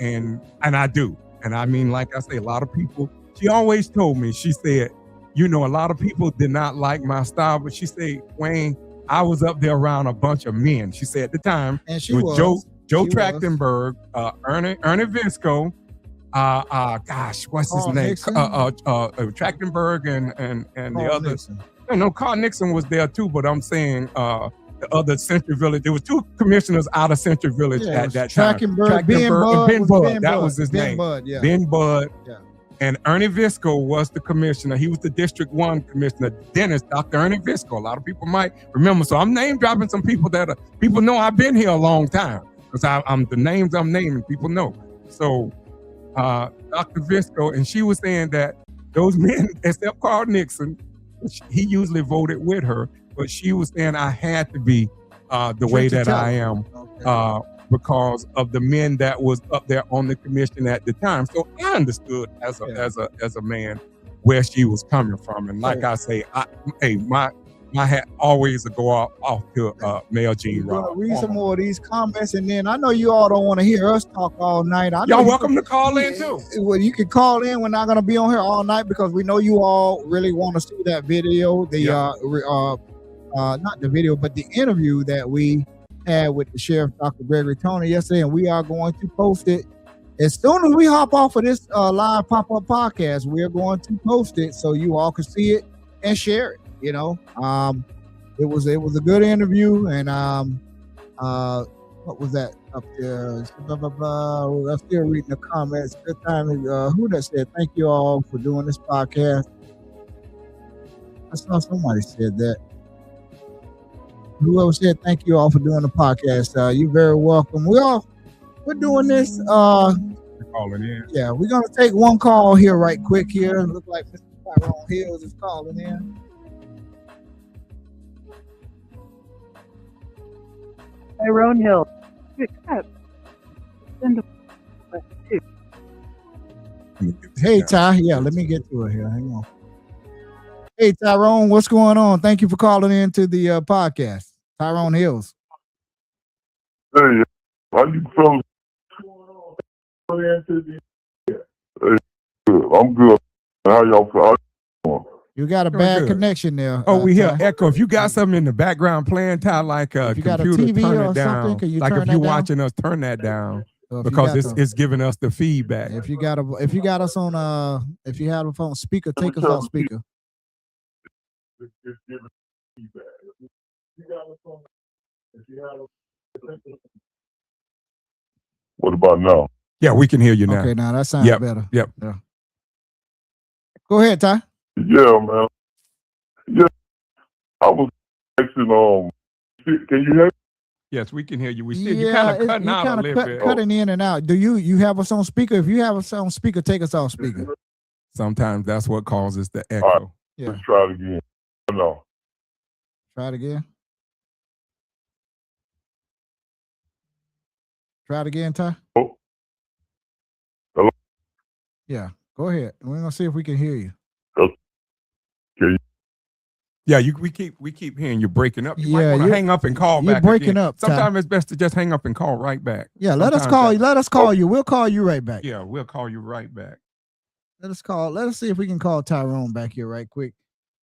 I do. And I mean, like I say, a lot of people, she always told me, she said, a lot of people did not like my style, but she said, Wayne, I was up there around a bunch of men. She said at the time, and she with was. Joe Trachtenberg, Ernie Visco, what's his name? Trachtenberg and the others. No, Carl Nixon was there too, but I'm saying the other Central Village. There was two commissioners out of Central Village at that time. Trachtenberg, Ben Budd. That was his name. Budd, Ben Budd. Yeah. And Ernie Visco was the commissioner. He was the District 1 commissioner. Dennis, Dr. Ernie Visco. A lot of people might remember. So I'm name dropping some people that people know I've been here a long time. Because I'm the names I'm naming, people know. So Dr. Visco, and she was saying that those men, except Carl Nixon, he usually voted with her, but she was saying I had to be the way that I am because of the men that was up there on the commission at the time. So I understood as a man where she was coming from. And like I say, my hat always go off to Mayor Gene We're Robb. gonna read some more of these comments, and then I know you all don't want to hear us talk all night. I know Y'all welcome to call in too. Well, you can call in. We're not gonna be on here all night because we know you all really want to see that video. Not the video, but the interview that we had with the Sheriff, Dr. Gregory Tony, yesterday, and we are going to post it as soon as we hop off of this live pop-up podcast. We are going to post it so you all can see it and share it. You know, it was a good interview, and what was that up there? Blah, blah, blah. I'm still reading the comments. Good time. Who that said thank you all for doing this podcast? I saw somebody said that. Whoever said thank you all for doing the podcast. You're very welcome. We're doing this. Calling in. Yeah, we're gonna take one call here right quick here. It looks like Mr. Tyrone Hills is calling in. Tyrone Hill. Hey Ty, yeah, let me get to it here. Hang on. Hey Tyrone, what's going on? Thank you for calling in to the podcast. Tyrone Hills. Hey, how you fellas? Hey, I'm good. How y'all feel? You got a bad connection there. We hear Ty. echo. If you got something in the background playing, Ty, like a If you got a computer, TV turn or it down. something, can you like turn if that you're down? watching us, turn that down So if you because got it's giving us the feedback. if you got us on if you have a phone speaker, take us off speaker. What about now? Yeah, we can hear you now. Okay, now that sounds Yep, better. yep. Yeah. Go ahead, Ty. Yeah, man. Yeah, I was asking. Can you hear me? Yes, we can hear you. We see you kind of cutting out a little bit. Cutting in and out. Do you have us on speaker? If you have us on speaker, take us off speaker. Sometimes that's what causes the echo. All right. Yeah. Let's try it again. No. Try it again. Try it again, Ty. Oh. Hello? Yeah. Go ahead. We're gonna see if we can hear you. Yeah, we keep hearing you breaking up. You might Yeah, want to you're- hang up and call you're back. breaking again. up, Ty. Sometimes it's best to just hang up and call right back. Yeah, let us Sometimes call you. We'll call you right back. Yeah, we'll call you right back. Let us see if we can call Tyrone back here right quick.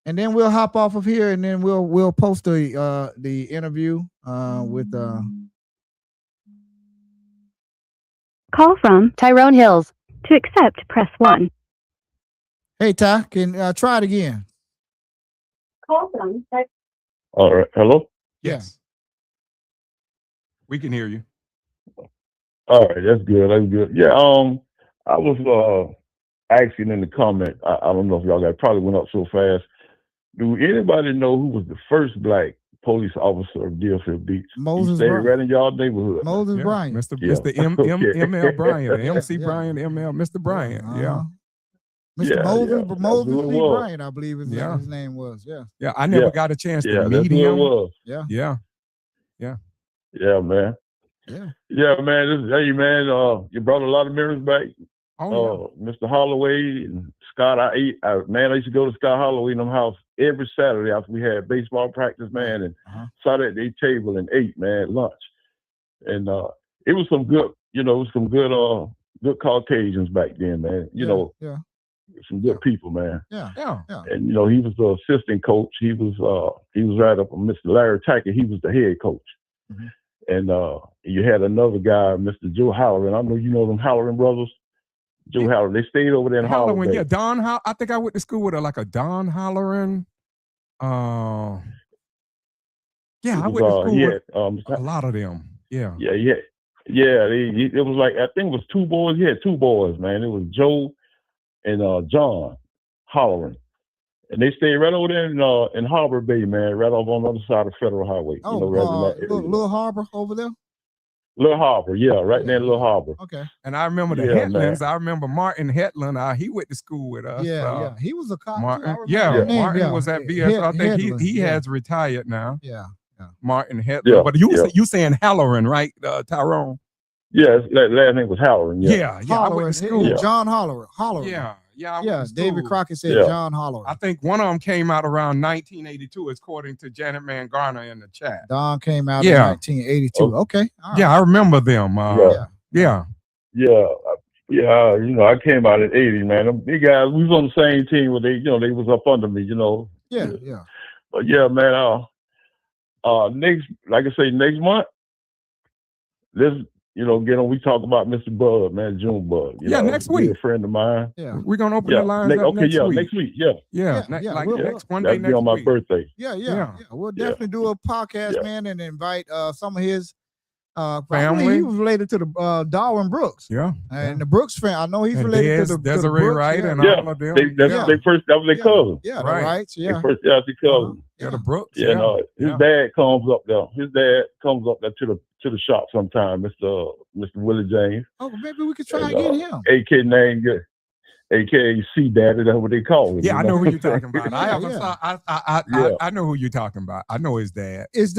And then we'll hop off of here, and then we'll post the interview with Call from Tyrone Hills. To accept, press 1. Hey Ty, can try it again. Call from All right. Hello? Yes. We can hear you. All right. That's good. That's good. Yeah. I was asking in the comment. I don't know if y'all got probably went up so fast. Do anybody know who was the first black police officer of Deerfield Beach? Moses He stayed Bryant. right in y'all neighborhood. Moses Yeah, Bryant. Mr. Yeah. Mr. ML Bryant, MC Yeah. Bryant, ML, Mr. Bryant. Yeah. Uh-huh. Mr. Yeah, Moses, yeah. Moses That's who it B. was. Bryant, I believe his name was. Yeah. Yeah. I never Yeah. got a chance Yeah, to that's meet who it him. was. Yeah. Yeah. Yeah, man. Yeah. Yeah, man. Hey, man. You brought a lot of memories back. Oh, Mr. Holloway and Scott. I used to go to Scott Holloway in them house every Saturday after we had baseball practice, man, and sat at their table and ate, man, lunch. And it was some good, good Caucasians back then, man. Yeah. Some good people, man. Yeah. yeah. And he was the assistant coach. He was right up on Mr. Larry Tackett. He was the head coach. Mm-hmm. And you had another guy, Mr. Joe Halloran. I know you know them Halloran brothers. Joe Halloran. They stayed over there in Halloran, Holloway. yeah. I think I went to school with a Don Halloran. Yeah, I went to school with a lot of them. Yeah. Yeah. It was like, I think it was two boys. He had two boys, man. It was Joe and John hollering. And they stayed right over there in Harbor Bay, man, right off on the other side of Federal Highway. Oh, right in that area. Little Harbor over there. Little Harbor, yeah, right there in Little Harbor. Okay. And I remember the Yeah, Hetlands. I remember Martin Hetland. He went to school with us. Yeah. He was a cop. Too. I Martin, remember yeah, the name, Martin was at BS. I think Headland, he has retired now. Yeah. Martin Hetland. Yeah, But you saying Halloran, right, Tyrone? Yeah, last name was Halloran. Yeah. I Holloran, went to school. John Holloran. Yeah. I went Yeah, to school. David Crockett said Yeah. John Holloran. I think one of them came out around 1982, according to Janet Man Garner in the chat. Don came out in Yeah. 1982. Oh. Okay. All right. Yeah, I remember them. Yeah. Yeah. Yeah, I came out in '80, man. Them big guys, we was on the same team where they was up under me, Yeah. But yeah, man, next month, let's, get on. We talk about Mr. Bud, man, June Bud. Next He's week. a friend of mine. Yeah. We're gonna open the lines up Okay, next week. next week. Yeah, Yeah, we'll- next one that'll day be next on my week. birthday. Yeah. We'll definitely do a podcast, Yeah. man, and invite some of his Family. family. He was related to the Darwin Brooks. Yeah. And the Brooks family. I know he's And related to the Desiree Brooks, Wright yeah. and Yeah. all of them. They first that was their Yeah. cousin. Yeah, Right. the Wrights. They Yeah. first their cousin. Yeah, the Brooks. Yeah, no, his Yeah. dad comes up there. His dad comes up there to the shop sometime, Mr. Willie James. Oh, maybe we could try and And, get him. AK name, AKA C Daddy, that's what they call him. Yeah, I you know who you're talking about. I Yeah, haven't yeah. saw. I know who you're talking about. I know his dad. Is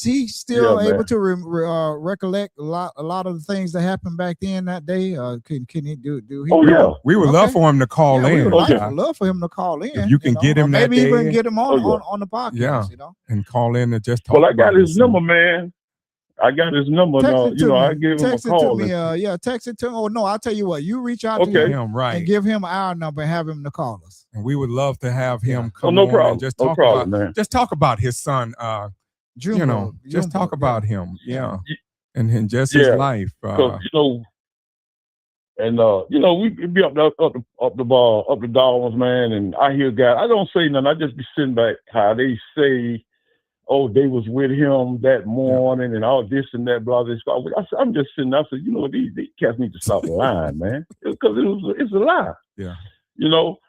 he still Yeah, able man. to recollect a lot of the things that happened back then that day? Can he do he? Oh yeah. We would love Okay. for him to call Yeah, we in would Okay. love for him to call in. If you can get or him that maybe even day. get him on, Oh, yeah. on the podcast. Yeah. And call in and just talk. Well, I got about his it. number, man. I got his number Text now. it to I me. give him a Text it call. to me. Text it to him. Oh no, I'll tell you what. You reach out to Okay. him Him, right. and give him our number and have him to call us. And we would love to have him Yeah. come no on problem. and just No talk problem, about man. just talk about his son. Junebug, Just talk Junebug, about yeah. him. Yeah. Ye- And just his Yeah. life. 'Cause, we be up the Darwins, man, and I hear guys. I don't say nothing. I just be sitting back. How they say, "Oh, they was with him that morning," and all this and that, blah, this. I'm just sitting there. I said, these cats need to stop lying, man, because it's a lie. Yeah.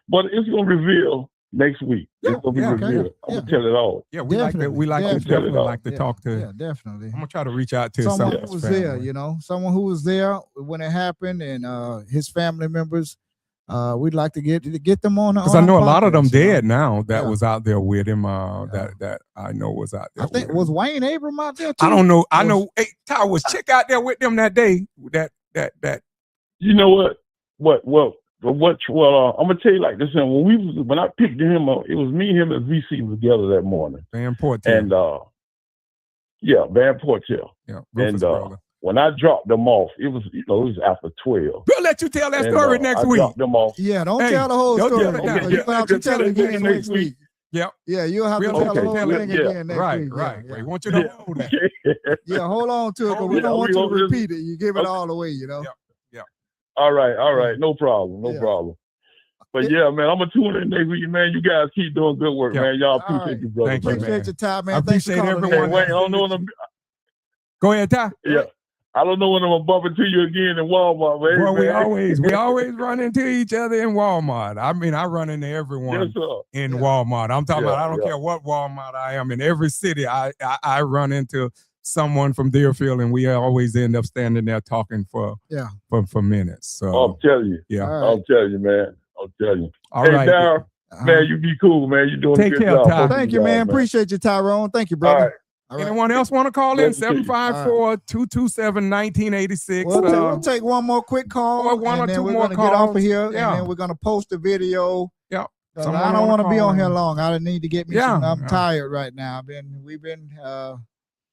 But it's gonna reveal next week. Yeah, It's gonna be yeah, okay. revealed. I'm Yeah. gonna tell it all. Yeah, we like to Definitely. definitely like to Yeah, talk to. Yeah, definitely. I'm gonna try to reach out to Someone some who of his was family. there, someone who was there when it happened, and his family members. We'd like to get them on. Because I know a lot of them podcast, you know? dead now that Yeah. was out there with him. Yeah. That I know was out there. I think with was him. Wayne Abram out there too. I don't know. I Was- know. Hey, Ty, was Chick out there with them that day? That. You know what? I'm gonna tell you like this. And when I picked him up, it was me, him, and VC was together that morning. Van Portel. And Van Portel. Yeah, Rufus and, brother. When I dropped them off, it was after 12. We'll let you tell that And, story next I week. dropped them off. Yeah, don't Hey, tell the whole don't story. tell it now. You're gonna have to tell it again next week. Yep. Yeah, you'll have to We'll tell the let you whole tell it. thing Yeah. again next Right. week. Right. Yeah, We want you to hold that. yeah, hold on to it because we Yeah, don't want we you to gonna- repeat it. You give it Okay. all away, Yeah. All right. No problem. Yeah. Problem. But yeah, man, I'm gonna tune in next week, man. You guys keep doing good work, Yeah. man. Y'all All appreciate right. you, brother. Thank you, man. Appreciate your time, man. I Thanks for appreciate calling everyone. in. Hey, wait, I don't know when I'm. Go ahead, Ty. Yeah, I don't know when I'm gonna bump into you again in Walmart, man. Well, man. we always run into each other in Walmart. I mean, I run into everyone Yes, sir. in Yeah. Walmart. I'm talking Yeah, about. I don't yeah. care what Walmart I am in. Every city, I run into someone from Deerfield, and we always end up standing there talking for minutes. So I'm telling you. yeah. All right. I'm telling you, man. I'm telling you. All hey, right. Darryl, Uh-huh. man, you be cool, man. You doing Take a good care, job. Ty. Both Thank of you, man. guys, Appreciate you, Tyrone. Thank you, All brother. right. All right. Anyone else want to call in? Bless you. 754-227-1986. We'll take one more quick call, Or one and or then two we're more gonna get off of calls. here, Yeah. and then we're gonna post the video. Yeah. 'Cause Someone I don't wanna want to be call on here in. long. I need to get me Yeah. some. I'm Yeah. tired right now.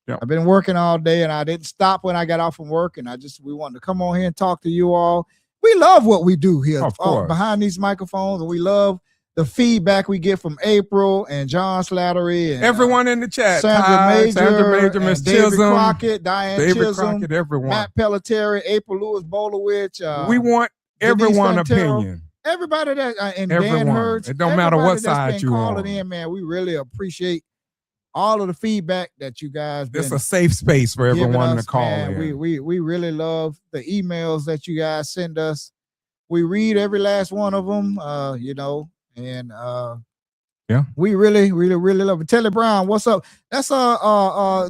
Yeah. I've been working all day, and I didn't stop when I got off from work. And we wanted to come on here and talk to you all. We love what we do here Of course. behind these microphones, and we love the feedback we get from April and John Slattery and Everyone in the chat. Sandra Ty, Major, Sandra Major, and Miss David Chisholm, Crockett, Diane David Chisholm, Crockett, everyone. Matt Pelletieri, April Lewis Bolowich. We want Denise everyone Santero. opinion. Everybody that and Everyone. Dan Hurts, It don't matter what everybody that's side been you calling on. in, man. We really appreciate all of the feedback that you guys It's been a safe space for giving everyone us, to call man. in. We really love the emails that you guys send us. We read every last one of them, and Yeah. we really, really, really love it. Telly Brown, what's up? That's Chuba,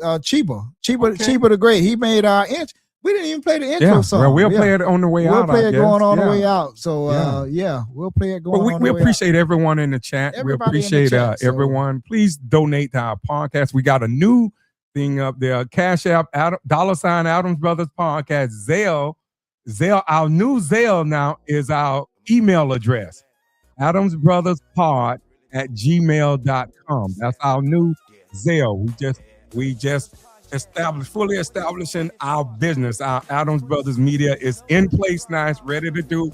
Okay. Chiba the Great. He made our intro. We didn't even play the intro Yeah, song. well, we'll play it on the way We'll out. play I it guess. going on Yeah. the way out. So we'll play it going But on we the way appreciate everyone in the chat. Everybody in we the appreciate chat, so- everyone. Please donate to our podcast. We got a new thing up there. Cash App, $ Adams Brothers Podcast. Zelle, our new Zelle now is our email address. AdamsBrothersPod@gmail.com. That's our new Zelle. We just fully establishing our business. Our Adams Brothers Media is in place now. It's ready to do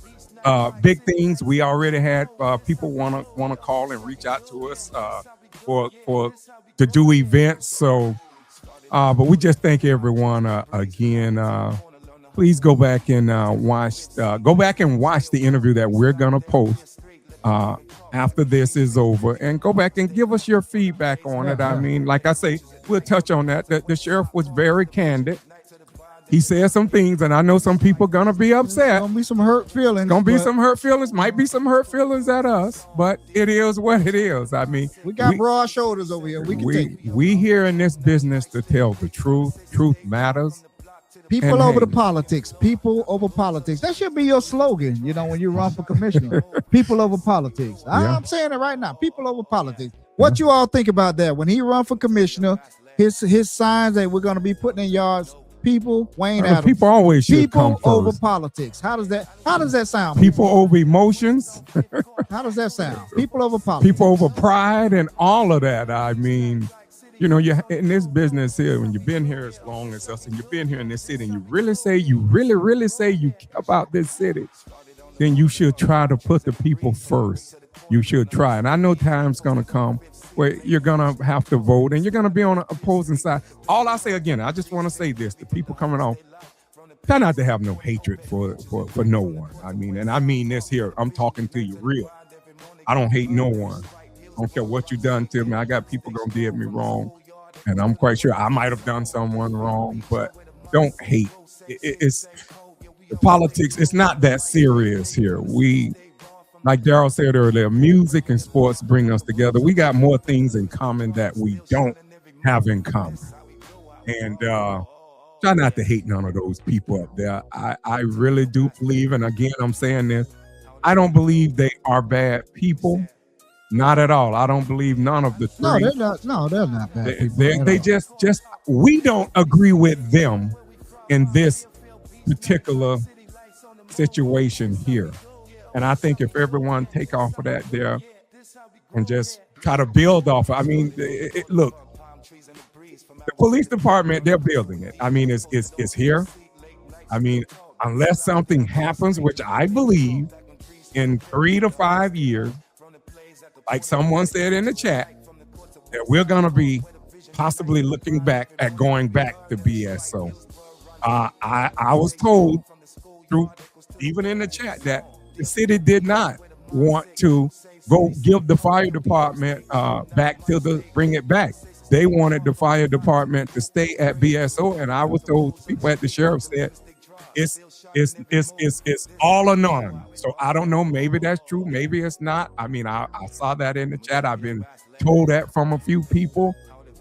big things. We already had people want to call and reach out to us to do events. So, but we just thank everyone again. Please go back and watch the interview that we're gonna post after this is over, and go back and give us your feedback on it. I mean, like I say, we'll touch on that. The sheriff was very candid. He said some things, and I know some people gonna be upset. Gonna be some hurt feelings. Gonna be but some hurt feelings. Might be some hurt feelings at us, but it is what it is. I mean, We got broad shoulders over here. We can take it. we here in this business to tell the truth. Truth matters. People and over hey. the politics. People over politics. That should be your slogan, when you run for commissioner. People over politics. Yeah. I'm saying it right now. People over politics. What you all think about that? When he run for commissioner, his signs that we're going to be putting in yards. People, Wayne Adams. People always should come People over first. politics. How does that sound? People over emotions. How does that sound? People over politics. People over pride and all of that. I mean, you in this business here, when you've been here as long as us and you've been here in this city and you really say you care about this city, then you should try to put the people first. You should try. And I know time's going to come where you're going to have to vote and you're going to be on the opposing side. All I say again, I just want to say this, the people coming on, try not to have no hatred for no one. I mean, and I mean this here. I'm talking to you real. I don't hate no one. I don't care what you done to me. I got people gonna did me wrong, and I'm quite sure I might have done someone wrong, but don't hate. It's the politics. It's not that serious here. We, like Daryl said earlier, music and sports bring us together. We got more things in common that we don't have in common. And try not to hate none of those people up there. I really do believe, and again, I'm saying this, I don't believe they are bad people. Not at all. I don't believe none of the three. No, they're not. No, they're not bad. They just we don't agree with them in this particular situation here. And I think if everyone take off of that there and just try to build off. I mean, look, the police department, they're building it. I mean, it's here. I mean, unless something happens, which I believe in 3 to 5 years, like someone said in the chat, that we're going to be possibly looking back at going back to BSO. I was told through even in the chat that the city did not want to go give the fire department back to bring it back. They wanted the fire department to stay at BSO, and I was told, people at the sheriff said, it's all or none. So I don't know. Maybe that's true. Maybe it's not. I mean, I saw that in the chat. I've been told that from a few people.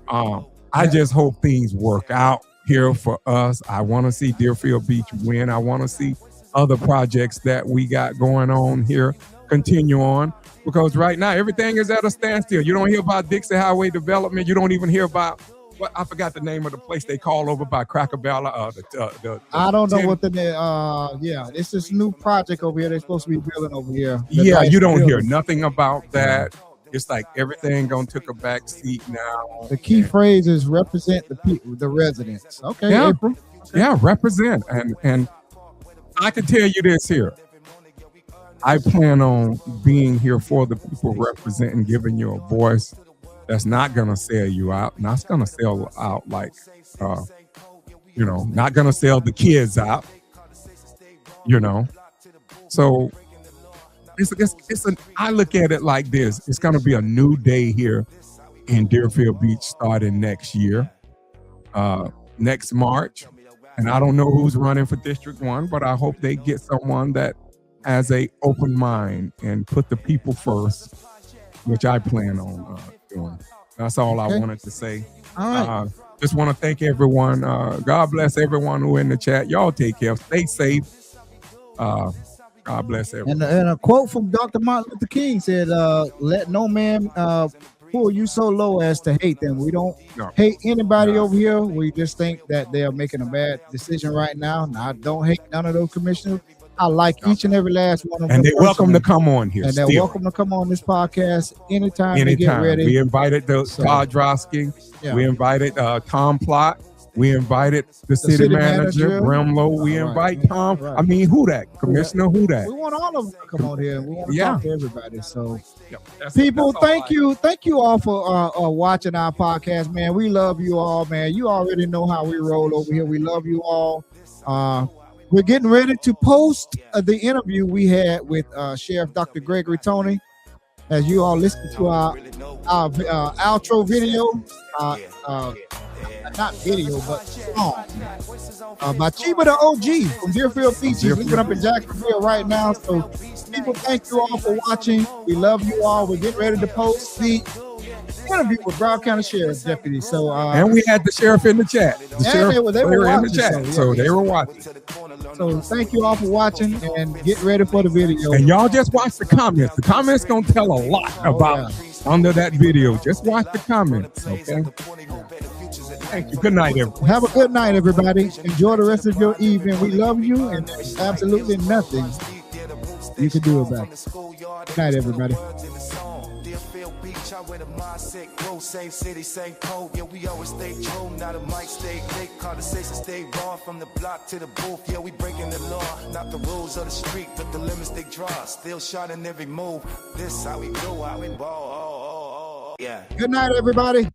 I just hope things work out here for us. I want to see Deerfield Beach win. I want to see other projects that we got going on here continue on, because right now everything is at a standstill. You don't hear about Dixie Highway development. You don't even hear about I forgot the name of the place they call over by Cracker Barrel. I don't know what it's this new project over here they're supposed to be building over here. Yeah, you don't hear nothing about that. It's like everything gonna take a back seat now. The key phrase is represent the people, the residents. Okay, Yeah. April. Yeah, represent. And I can tell you this here. I plan on being here for the people, representing, giving you a voice that's not going to sell you out. Not going to sell out like, not going to sell the kids out, So I look at it like this. It's going to be a new day here in Deerfield Beach starting next year, next March. And I don't know who's running for District 1, but I hope they get someone that as a open mind and put the people first, which I plan on doing. That's all I Okay. wanted to say. All right. Just want to thank everyone. God bless everyone who in the chat. Y'all take care. Stay safe. God bless everyone. And a quote from Dr. Martin Luther King said, let no man pull you so low as to hate them. We don't No. hate anybody No. over here. We just think that they are making a bad decision right now. And I don't hate none of those commissioners. I like each and every last one of them. And they're welcome to personally. come on here. And they're still. welcome to come on this podcast anytime they get Anytime. ready. We invited So- Todd Drosky. Yeah. We invited Tom Plott. We invited the city city manager, manager. Brimlow. We All right. invite Tom. Right. I mean, who that? Commissioner who that? We want all of them to come on here. We want to Yeah. talk to everybody. So That's- people, that's all thank you all for watching our podcast, man. We love you all, man. You already know how we roll over here. We love you all. We're getting ready to post the interview we had with Sheriff Dr. Gregory Tony. As you all listen to our outro video, not video, but song by Chiba the OG from Deerfield Beach. He's living up in Jacksonville right now. So people, thank you all for watching. We love you all. We're getting ready to post the interview with Broward County Sheriff's Deputy. So And we had the sheriff in the chat. The And sheriff, they were in the watching, chat. so, yeah. So they were watching. So thank you all for watching and get ready for the video. And y'all just watch the comments. The comments gonna tell a lot about under that video. Just watch the comments, okay? Thank you. Good night, everyone. Have a good night, everybody. Enjoy the rest of your evening. We love you, and there's absolutely nothing you can do about it. Good night, everybody. Deerfield Beach, I wear the mindset grow. Same city, same code. Yeah, we always stay true. Now the mic stay thick, conversation stay raw. From the block to the booth, yeah, we breaking the law. Not the rules of the street, but the limits they draw. Still shining every move. This how we do, how we ball. Yeah. Good night, everybody.